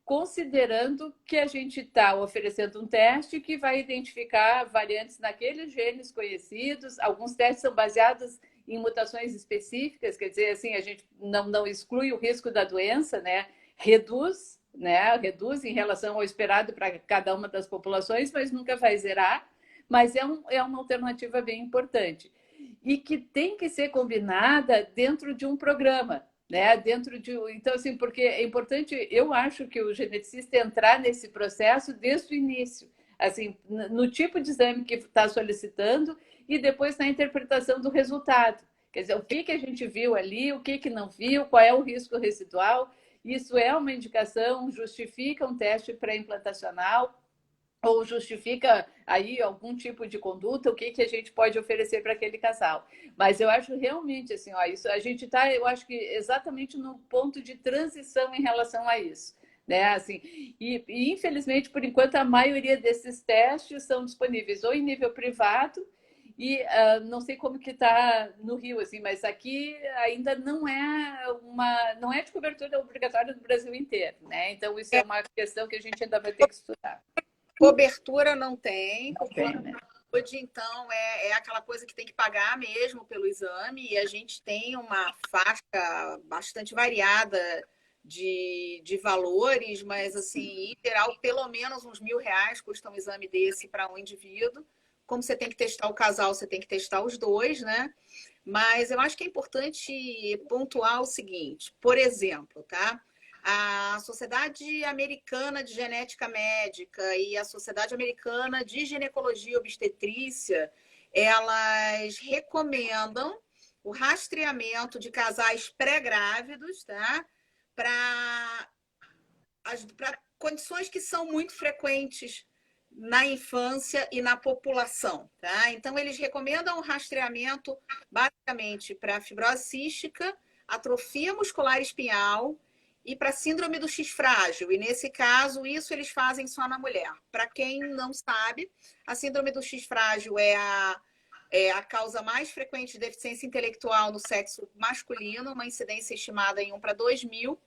Considerando que a gente está oferecendo um teste que vai identificar variantes naqueles genes conhecidos, alguns testes são baseados em mutações específicas, quer dizer, assim, a gente não exclui o risco da doença, né? Reduz em relação ao esperado para cada uma das populações, mas nunca vai zerar. Mas é uma alternativa bem importante e que tem que ser combinada dentro de um programa, né? Então, assim, porque é importante, eu acho que o geneticista entrar nesse processo desde o início, assim, no tipo de exame que está solicitando e depois na interpretação do resultado. Quer dizer, o que a gente viu ali, o que não viu, qual é o risco residual, isso é uma indicação, justifica um teste pré-implantacional ou justifica aí algum tipo de conduta, o que a gente pode oferecer para aquele casal. Mas eu acho realmente assim, ó, isso a gente está, eu acho que exatamente no ponto de transição em relação a isso. Né? Assim, e infelizmente, por enquanto, a maioria desses testes são disponíveis ou em nível privado, e não sei como que está no Rio, assim, mas aqui ainda não é de cobertura obrigatória no Brasil inteiro, né? Então, isso é uma questão que a gente ainda vai ter que estudar. Cobertura não tem, Não tem, né? Então é aquela coisa que tem que pagar mesmo pelo exame, e a gente tem uma faixa bastante variada de valores, mas assim, em geral, pelo menos uns R$ 1.000 custa um exame desse para um indivíduo. Como você tem que testar o casal, você tem que testar os dois, né? Mas eu acho que é importante pontuar o seguinte, por exemplo, tá? A Sociedade Americana de Genética Médica e a Sociedade Americana de Ginecologia e Obstetrícia, elas recomendam o rastreamento de casais pré-grávidos, tá? Para condições que são muito frequentes na infância e na população, tá? Então, eles recomendam o rastreamento basicamente para fibrose cística, atrofia muscular espinhal e para síndrome do X frágil. E nesse caso, isso eles fazem só na mulher. Para quem não sabe, a síndrome do X frágil é a causa mais frequente de deficiência intelectual no sexo masculino, uma incidência estimada em 1 para 2.000.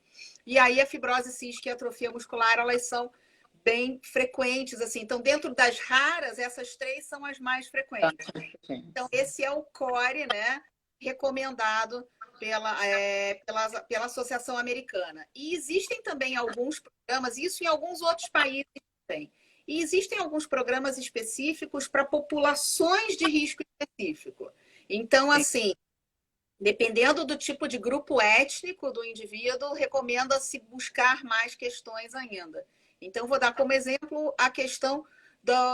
E aí a fibrose cística e a atrofia muscular, elas são bem frequentes, assim. Então, dentro das raras, essas três são as frequentes. Então, esse é o core, né, recomendado pela Associação Americana. E existem também alguns programas, isso em alguns outros países também. E existem alguns programas específicos para populações de risco específico. Então, assim, Dependendo do tipo de grupo étnico do indivíduo, recomenda-se buscar mais questões ainda. Então, vou dar como exemplo a questão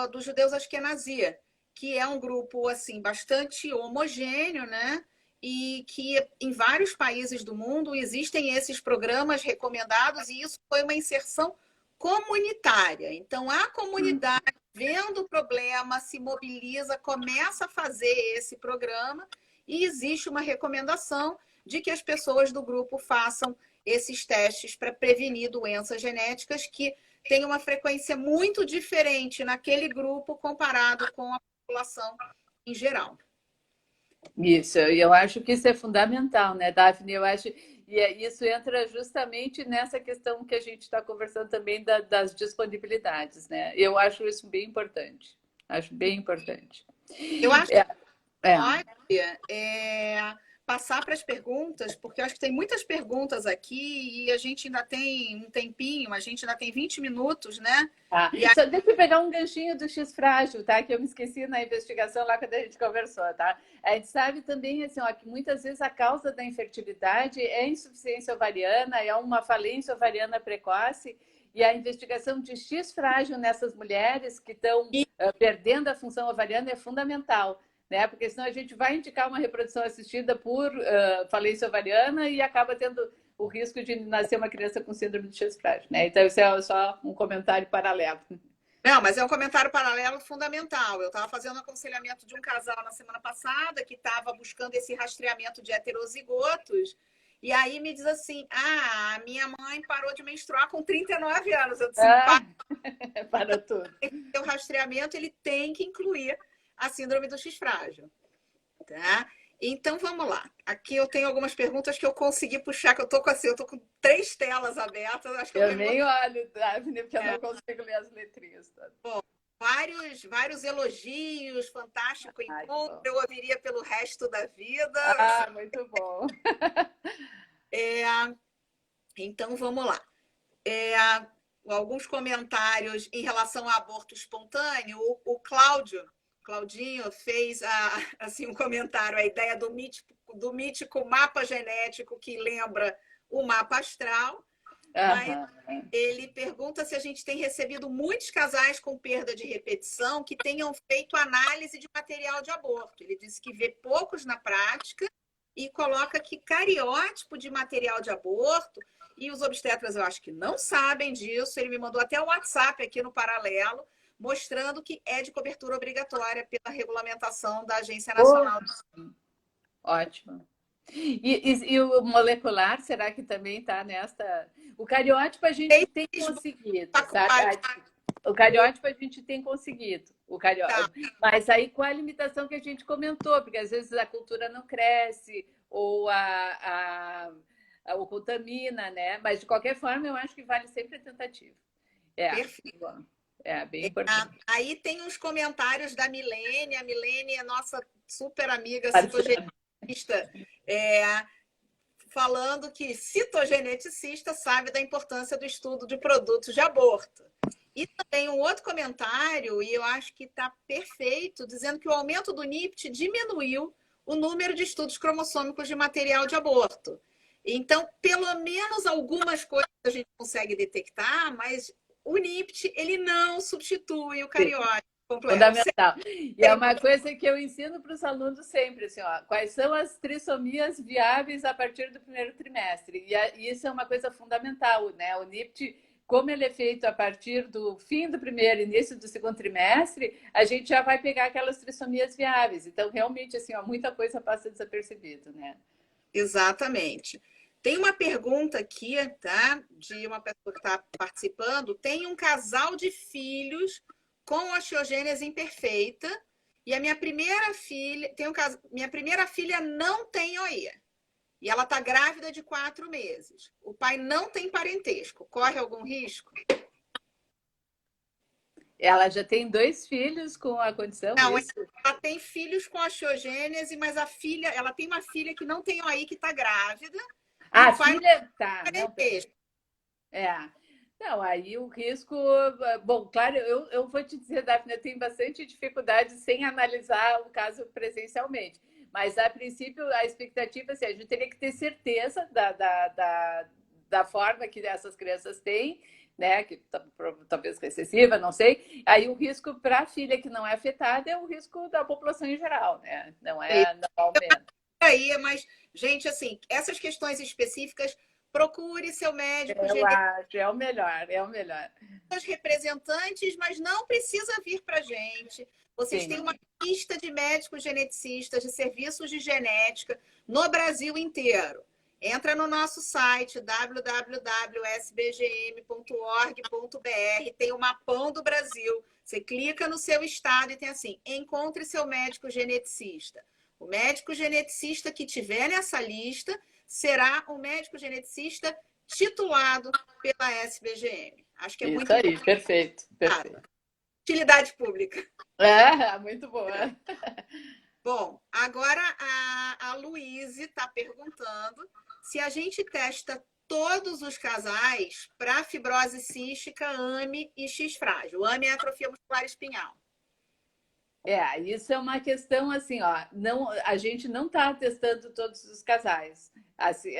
dos judeus Ashkenazia, que é um grupo assim bastante homogêneo, né? E que em vários países do mundo existem esses programas recomendados, e isso foi uma inserção comunitária. Então, a comunidade, vendo o problema, se mobiliza, começa a fazer esse programa, e existe uma recomendação de que as pessoas do grupo façam esses testes para prevenir doenças genéticas que têm uma frequência muito diferente naquele grupo comparado com a população em geral. Isso, eu acho que isso é fundamental, né, Daphne? Eu acho, isso entra justamente nessa questão que a gente está conversando também das disponibilidades, né? Eu acho isso bem importante. Acho bem importante. Eu acho É, é. pode passar para as perguntas, porque eu acho que tem muitas perguntas aqui e a gente ainda tem um tempinho, a gente ainda tem 20 minutos, né? Só deixa eu pegar um ganchinho do X frágil, tá? Que eu me esqueci na investigação lá quando a gente conversou, tá? A gente sabe também assim, ó, que muitas vezes a causa da infertilidade é insuficiência ovariana, é uma falência ovariana precoce, e a investigação de X frágil nessas mulheres que estão perdendo a função ovariana é fundamental, né? Porque senão a gente vai indicar uma reprodução assistida por falência ovariana e acaba tendo o risco de nascer uma criança com síndrome de X frágil, né? Então, isso é só um comentário paralelo. Não, mas é um comentário paralelo fundamental. Eu estava fazendo aconselhamento de um casal na semana passada que estava buscando esse rastreamento de heterozigotos. E aí me diz assim: a minha mãe parou de menstruar com 39 anos. Eu disse: para tudo. O rastreamento ele tem que incluir a síndrome do X frágil. Tá? Então vamos lá. Aqui eu tenho algumas perguntas que eu consegui puxar, que eu tô com 3 telas abertas. Acho que eu nem olho, Daphne, porque eu não consigo ler as letrinhas. Tá? Bom, vários elogios, fantástico encontro, eu ouviria pelo resto da vida. Muito bom. Então vamos lá. Alguns comentários em relação ao aborto espontâneo. O Claudinho fez assim, um comentário, a ideia do mítico mapa genético que lembra o mapa astral. Mas ele pergunta se a gente tem recebido muitos casais com perda de repetição que tenham feito análise de material de aborto. Ele disse que vê poucos na prática e coloca que cariótipo de material de aborto, e os obstetras eu acho que não sabem disso. Ele me mandou até o WhatsApp aqui no paralelo, mostrando que é de cobertura obrigatória pela regulamentação da Agência Nacional do Sêmen. Ótimo. E o molecular, será que também está nesta? O cariótipo a gente tem conseguido, sabe? O cariótipo a gente tem conseguido, mas aí com a limitação que a gente comentou, porque às vezes a cultura não cresce ou ou contamina, né? Mas de qualquer forma eu acho que vale sempre a tentativa. Perfeito. Bem importante. Aí tem uns comentários da Milene. A Milene é nossa super amiga citogeneticista, falando que citogeneticista sabe da importância do estudo de produtos de aborto. E também um outro comentário, e eu acho que está perfeito, dizendo que o aumento do NIPT diminuiu o número de estudos cromossômicos de material de aborto. Então, pelo menos algumas coisas a gente consegue detectar, mas o NIPT ele não substitui o cariótipo completo. Fundamental. E é uma coisa que eu ensino para os alunos sempre, assim, ó, quais são as trissomias viáveis a partir do primeiro trimestre. E isso é uma coisa fundamental, né? O NIPT, como ele é feito a partir do fim do primeiro, início do segundo trimestre, a gente já vai pegar aquelas trissomias viáveis. Então, realmente, assim, ó, muita coisa passa desapercebida, né? Exatamente. Tem uma pergunta aqui, tá? De uma pessoa que está participando. Tem um casal de filhos com osteogênese imperfeita e a minha primeira filha minha primeira filha não tem OE. E ela está grávida de 4 meses. O pai não tem parentesco. Corre algum risco? Ela já tem 2 filhos com a condição? Não, ela tem filhos com osteogênese, mas ela tem uma filha que não tem OI, que está grávida. A filha tá. Não, aí o risco. Bom, claro, eu vou te dizer, Daphne, eu tenho bastante dificuldade sem analisar o caso presencialmente. Mas, a princípio, a expectativa, assim, a gente teria que ter certeza da forma que essas crianças têm, né, que talvez recessiva, não sei. Aí o risco para a filha que não é afetada é o risco da população em geral, né? Não aumenta. Aí, mas, gente, assim, essas questões específicas, procure seu médico Eu acho, é o melhor, é o melhor. representantes, mas não precisa vir para a gente. Vocês Sim. têm uma lista de médicos geneticistas, de serviços de genética no Brasil inteiro. Entra no nosso site www.sbgm.org.br, tem o mapão do Brasil. Você clica no seu estado e tem assim: encontre seu médico geneticista. O médico geneticista que tiver nessa lista será o médico geneticista titulado pela SBGM. Acho que é muito aí, perfeito, perfeito. Utilidade pública. Muito boa. Bom, agora a Luíse está perguntando se a gente testa todos os casais para fibrose cística, AME e X frágil. AME é atrofia muscular espinhal. Isso é uma questão assim, ó, não, a gente não está testando todos os casais, assim,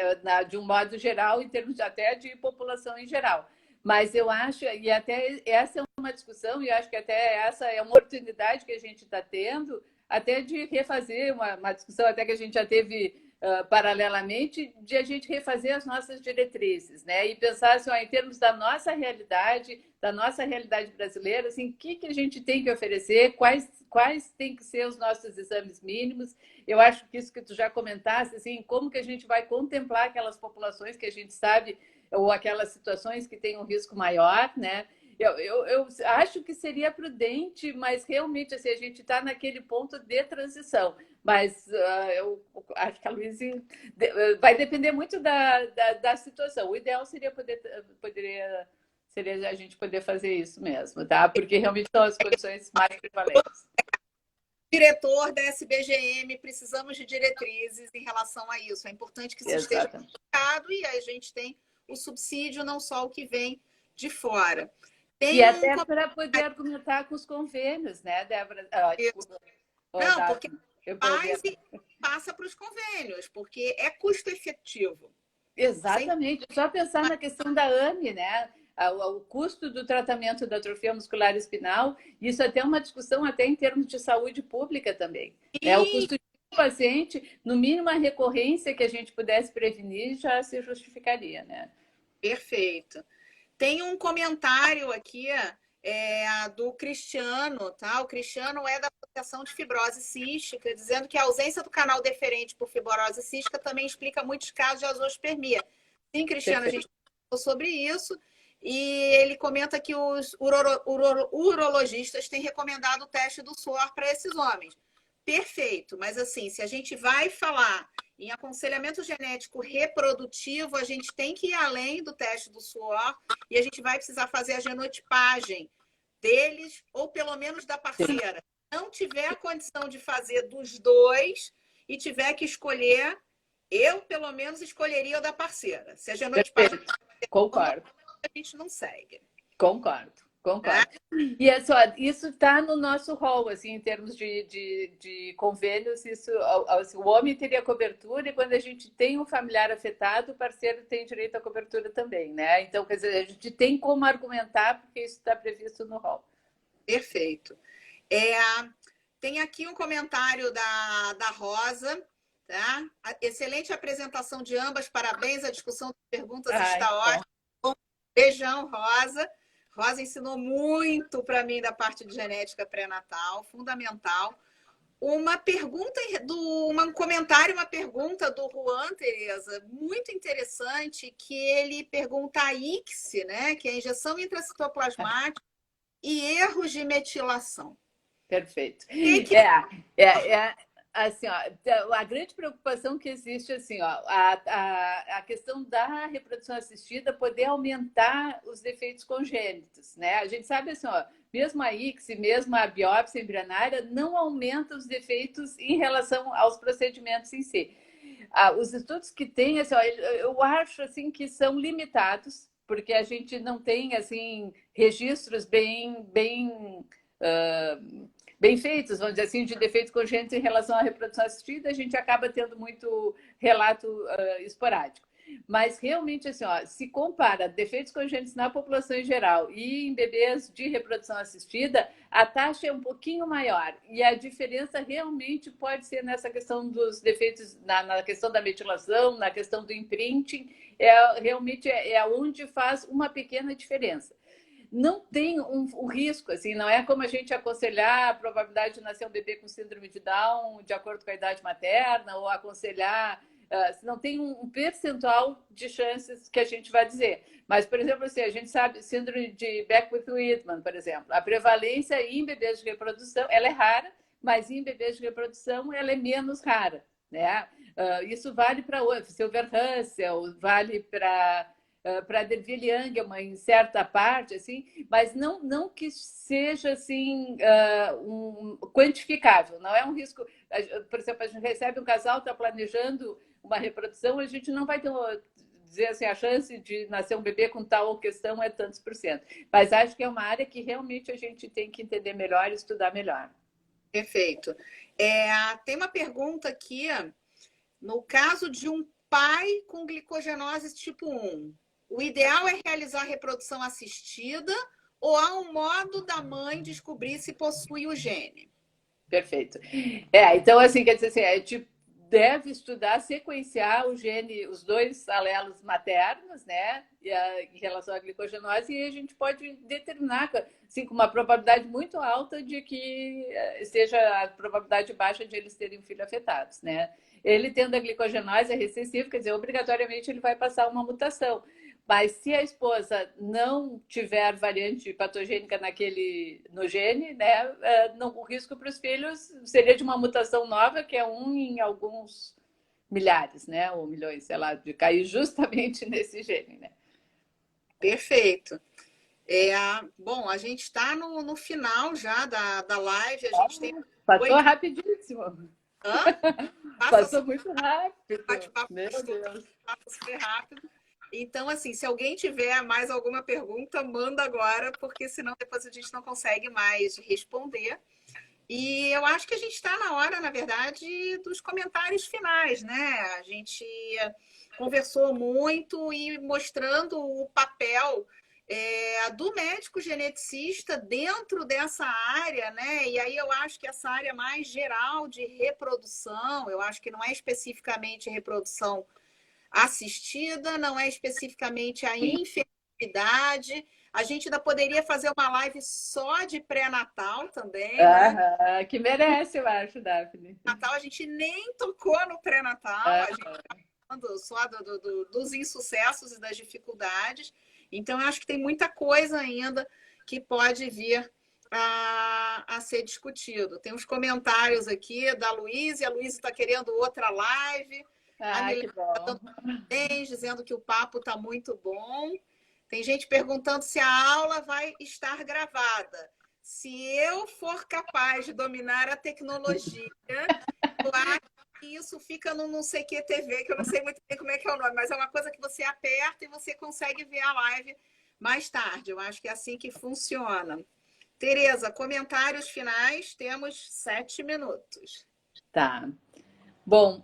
de um modo geral, em termos até de população em geral. Mas eu acho, e até essa é uma discussão, e eu acho que até essa é uma oportunidade que a gente está tendo, até de refazer uma discussão até que a gente já teve paralelamente, de a gente refazer as nossas diretrizes, né? E pensar assim, ó, em termos da nossa realidade brasileira, assim, o que a gente tem que oferecer, quais têm que ser os nossos exames mínimos. Eu acho que isso que tu já comentaste, assim, como que a gente vai contemplar aquelas populações que a gente sabe, ou aquelas situações que têm um risco maior, né? Eu acho que seria prudente, mas realmente assim, a gente está naquele ponto de transição. Mas eu acho que a Luísa vai depender muito da situação. O ideal seria seria a gente poder fazer isso mesmo, tá? Porque realmente são as condições mais prevalentes. Diretor da SBGM, precisamos de diretrizes em relação a isso. É importante que isso esteja publicado e a gente tem o subsídio, não só o que vem de fora. E até para poder argumentar com os convênios, né, Débora? Não, porque faz e passa para os convênios, porque é custo efetivo. Exatamente. Só pensar na questão da AME, né? O custo do tratamento da atrofia muscular espinal, isso até é uma discussão até em termos de saúde pública também. O custo do paciente, no mínimo a recorrência que a gente pudesse prevenir já se justificaria, né? Perfeito. Tem um comentário aqui do Cristiano, tá? O Cristiano é da Associação de Fibrose Cística, dizendo que a ausência do canal deferente por fibrose cística também explica muitos casos de azoospermia. Sim, Cristiano, a gente falou sobre isso. E ele comenta que os urologistas têm recomendado o teste do suor para esses homens. Perfeito, mas assim, se a gente vai falar em aconselhamento genético reprodutivo, a gente tem que ir além do teste do suor e a gente vai precisar fazer a genotipagem deles, ou pelo menos da parceira. Se não tiver a condição de fazer dos dois e tiver que escolher, eu, pelo menos, escolheria o da parceira. Se a genotipagem... Concordo. A gente não segue. Concordo. E isso está no nosso rol, assim, em termos de convênios, isso, assim, o homem teria cobertura e quando a gente tem um familiar afetado, o parceiro tem direito à cobertura também, né? Então, quer dizer, a gente tem como argumentar porque isso está previsto no rol. Perfeito. Tem aqui um comentário da Rosa, tá? Excelente apresentação de ambas, parabéns, a discussão de perguntas está ótima. Beijão, Rosa. Rosa ensinou muito para mim da parte de genética pré-natal, fundamental. Um comentário, uma pergunta do Juan, Tereza, muito interessante, que ele pergunta a ICSI, né, que é a injeção intracitoplasmática, e erros de metilação. Perfeito. Assim, ó, a grande preocupação que existe, assim, ó, a questão da reprodução assistida poder aumentar os defeitos congênitos, né? A gente sabe, assim, ó, mesmo a ICSI, mesmo a biópsia embrionária, não aumenta os defeitos em relação aos procedimentos em si. Os estudos que tem, assim, ó, eu acho, assim, que são limitados, porque a gente não tem, assim, registros bem bem feitos, vamos dizer assim, de defeitos congênitos em relação à reprodução assistida, a gente acaba tendo muito relato esporádico. Mas realmente, assim, ó, se compara defeitos congênitos na população em geral e em bebês de reprodução assistida, a taxa é um pouquinho maior. E a diferença realmente pode ser nessa questão dos defeitos, na questão da metilação, na questão do imprinting, realmente é onde faz uma pequena diferença. Não tem um risco, assim, não é como a gente aconselhar a probabilidade de nascer um bebê com síndrome de Down de acordo com a idade materna, ou aconselhar, não tem um percentual de chances que a gente vai dizer. Mas, por exemplo, assim, a gente sabe, síndrome de Beckwith-Whitman, por exemplo, a prevalência em bebês de reprodução, ela é rara, mas em bebês de reprodução ela é menos rara, né? Isso vale para o Silver-Russell, vale para Derville Young, em certa parte, assim, mas não que seja assim quantificável, não é um risco. Por exemplo, a gente recebe um casal, está planejando uma reprodução, a gente não vai ter dizer assim, a chance de nascer um bebê com tal questão é tantos por cento. Mas acho que é uma área que realmente a gente tem que entender melhor e estudar melhor. Perfeito. Tem uma pergunta aqui. No caso de um pai com glicogenose tipo 1, o ideal é realizar a reprodução assistida ou há um modo da mãe descobrir se possui o gene? Perfeito. Então, assim, quer dizer assim, a gente deve estudar, sequenciar o gene, os dois alelos maternos, né, em relação à glicogenose, e a gente pode determinar, assim, com uma probabilidade muito alta de que seja a probabilidade baixa de eles terem um filho afetados, né. Ele tendo a glicogenose é recessivo, quer dizer, obrigatoriamente ele vai passar uma mutação. Mas se a esposa não tiver variante patogênica no gene, né, o risco para os filhos seria de uma mutação nova, que é um em alguns milhares, né, ou milhões, sei lá, de cair justamente nesse gene, né? Perfeito. Bom, a gente está no final já da live. A gente tem. Passou rapidíssimo. Passou muito rápido. Meu Deus. Super rápido. Então, assim, se alguém tiver mais alguma pergunta, manda agora, porque senão depois a gente não consegue mais responder. E eu acho que a gente está na hora, na verdade, dos comentários finais, né? A gente conversou muito e mostrando o papel do médico geneticista dentro dessa área, né? E aí eu acho que essa área mais geral de reprodução, eu acho que não é especificamente reprodução assistida, não é especificamente a infertilidade. A gente ainda poderia fazer uma live só de pré-natal também, né? Que merece, eu acho, Daphne. Natal a gente nem tocou no pré-natal, a gente está falando só dos insucessos e das dificuldades. Então, eu acho que tem muita coisa ainda que pode vir a ser discutido. Tem uns comentários aqui da Luísa, e a Luísa está querendo outra live. Que bom. Dizendo que o papo está muito bom. Tem gente perguntando se a aula vai estar gravada. Se eu for capaz de dominar a tecnologia, eu acho que isso fica no não sei que TV, que eu não sei muito bem como é que é o nome, mas é uma coisa que você aperta e você consegue ver a live mais tarde. Eu acho que é assim que funciona. Tereza, comentários finais, temos 7 minutos. Tá. Bom,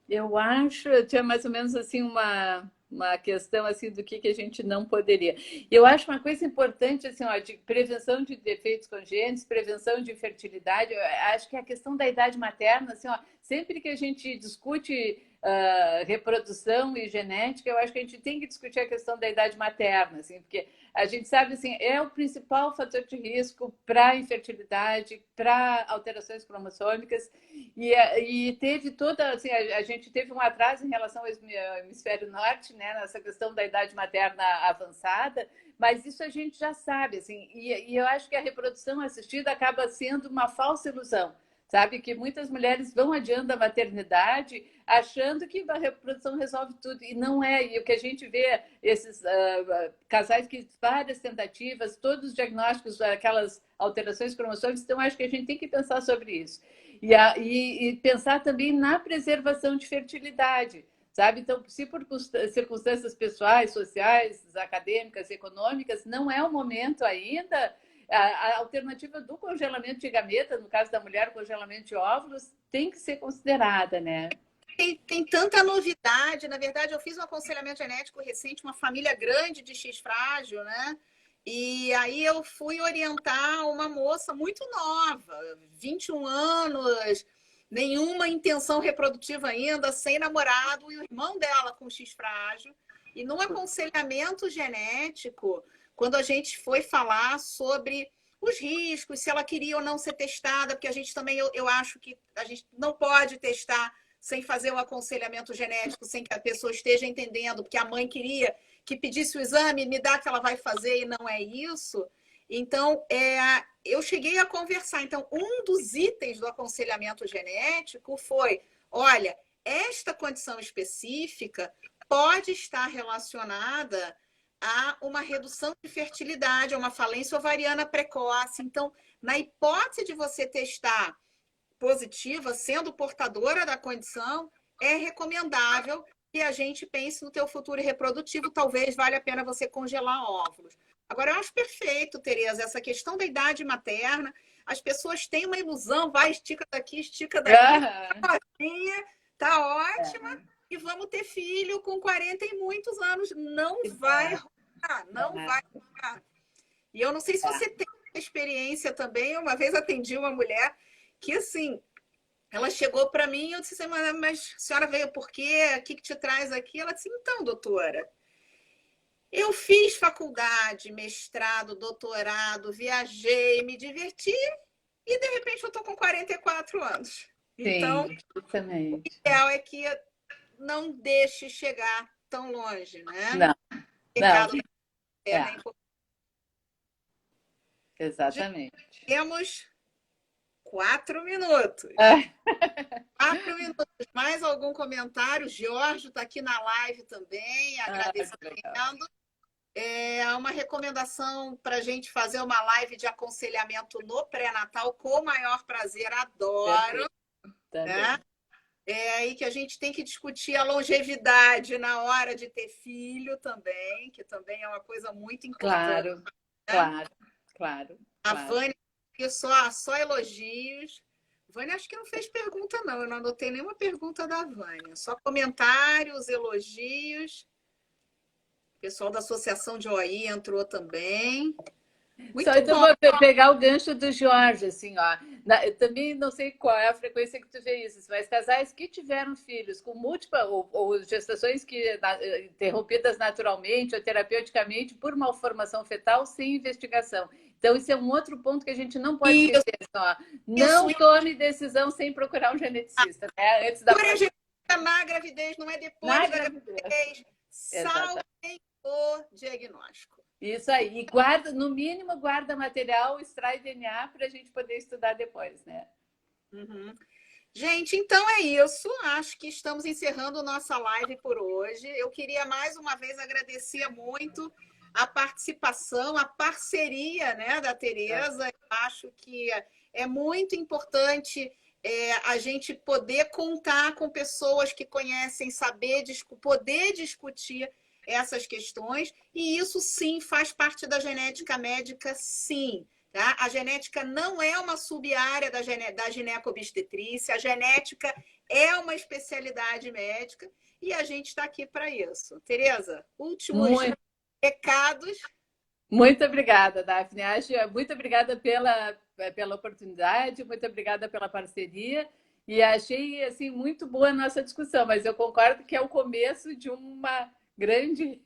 eu acho, eu tinha mais ou menos assim uma questão assim do que a gente não poderia. Eu acho uma coisa importante assim, ó, de prevenção de defeitos congênitos, prevenção de infertilidade. Eu acho que a questão da idade materna, assim, ó, sempre que a gente discute reprodução e genética, eu acho que a gente tem que discutir a questão da idade materna, assim, porque a gente sabe assim, é o principal fator de risco para infertilidade, para alterações cromossômicas, e teve toda, assim, a gente teve um atraso em relação ao hemisfério norte, né, nessa questão da idade materna avançada, mas isso a gente já sabe, assim, e eu acho que a reprodução assistida acaba sendo uma falsa ilusão. Sabe que muitas mulheres vão adiando a maternidade achando que a reprodução resolve tudo, e não é. E o que a gente vê, esses casais que várias tentativas, todos os diagnósticos, aquelas alterações cromossômicas, então acho que a gente tem que pensar sobre isso. E pensar também na preservação de fertilidade, sabe? Então, se por circunstâncias pessoais, sociais, acadêmicas, econômicas, não é o momento ainda, a alternativa do congelamento de gameta, no caso da mulher, congelamento de óvulos, tem que ser considerada, né? Tem tanta novidade. Na verdade, eu fiz um aconselhamento genético recente, uma família grande de X frágil, né? E aí eu fui orientar uma moça muito nova, 21 anos, nenhuma intenção reprodutiva ainda, sem namorado, e o irmão dela com X frágil. E no aconselhamento genético, quando a gente foi falar sobre os riscos, se ela queria ou não ser testada, porque a gente também, eu acho que a gente não pode testar sem fazer um aconselhamento genético, sem que a pessoa esteja entendendo, porque a mãe queria que pedisse o exame, me dá que ela vai fazer e não é isso. Então, eu cheguei a conversar. Então, um dos itens do aconselhamento genético foi, olha, esta condição específica pode estar relacionada a uma redução de fertilidade, a uma falência ovariana precoce. Então, na hipótese de você testar positiva, sendo portadora da condição, é recomendável que a gente pense no teu futuro reprodutivo, talvez valha a pena você congelar óvulos. Agora, eu acho perfeito, Tereza, essa questão da idade materna, as pessoas têm uma ilusão, vai, estica daqui, estica daqui, tá ótima, e vamos ter filho com 40 e muitos anos. Não vai rolar, não vai rolar. E eu não sei se você tem experiência também, uma vez atendi uma mulher que, assim, ela chegou para mim e eu disse assim, mas a senhora veio por quê? O que te traz aqui? Ela disse, então, doutora, eu fiz faculdade, mestrado, doutorado, viajei, me diverti e, de repente, eu estou com 44 anos. Então, o ideal é que não deixe chegar tão longe, né? Não. Exatamente. Já temos 4 minutos. 4 minutos. Mais algum comentário? Jorge está aqui na live também, agradecendo. É uma recomendação para a gente fazer uma live de aconselhamento no pré-natal com o maior prazer, adoro. Né? É aí que a gente tem que discutir a longevidade na hora de ter filho também, que também é uma coisa muito importante. Claro. A Vânia, só elogios. Vânia, acho que não fez pergunta, não. Eu não anotei nenhuma pergunta da Vânia. Só comentários, elogios. O pessoal da Associação de OI entrou também. Muito então, bom. Vou pegar o gancho do Jorge, assim, ó. Eu também não sei qual é a frequência que tu vê isso, mas casais que tiveram filhos com múltiplas ou gestações interrompidas naturalmente ou terapeuticamente por malformação fetal sem investigação. Então, isso é um outro ponto que a gente não pode esquecer. Ó. Não tome decisão sem procurar um geneticista. Né? Antes da na gravidez, não é depois da gravidez. Salvem o diagnóstico. Isso aí. E guarda, no mínimo, guarda material, extrai DNA para a gente poder estudar depois, né? Uhum. Gente, então é isso. Acho que estamos encerrando nossa live por hoje. Eu queria mais uma vez agradecer muito a participação, a parceria, né, da Tereza. Eu acho que é muito importante a gente poder contar com pessoas que conhecem, poder discutir essas questões, e isso sim faz parte da genética médica, sim. Tá? A genética não é uma sub-área da ginecobstetrícia, a genética é uma especialidade médica e a gente está aqui para isso. Tereza, últimos recados. Muito obrigada, Daphne. Muito obrigada pela oportunidade, muito obrigada pela parceria. E achei assim, muito boa a nossa discussão, mas eu concordo que é o começo de uma grande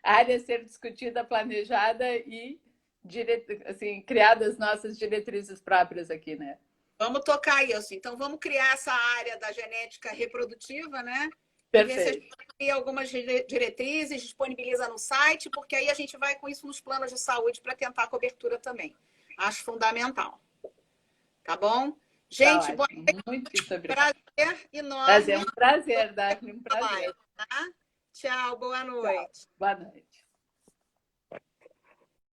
área a ser discutida, planejada e assim, criadas nossas diretrizes próprias aqui, né? Vamos tocar isso. Então, vamos criar essa área da genética reprodutiva, né? Perfeito. E ver se a gente cria algumas diretrizes, disponibiliza no site, porque aí a gente vai com isso nos planos de saúde para tentar a cobertura também. Acho fundamental. Tá bom? Gente, tá boa noite. Muito obrigada. Prazer enorme. Um prazer, Daphne. Um prazer. Tá? Tchau, boa noite. Tchau. Boa noite.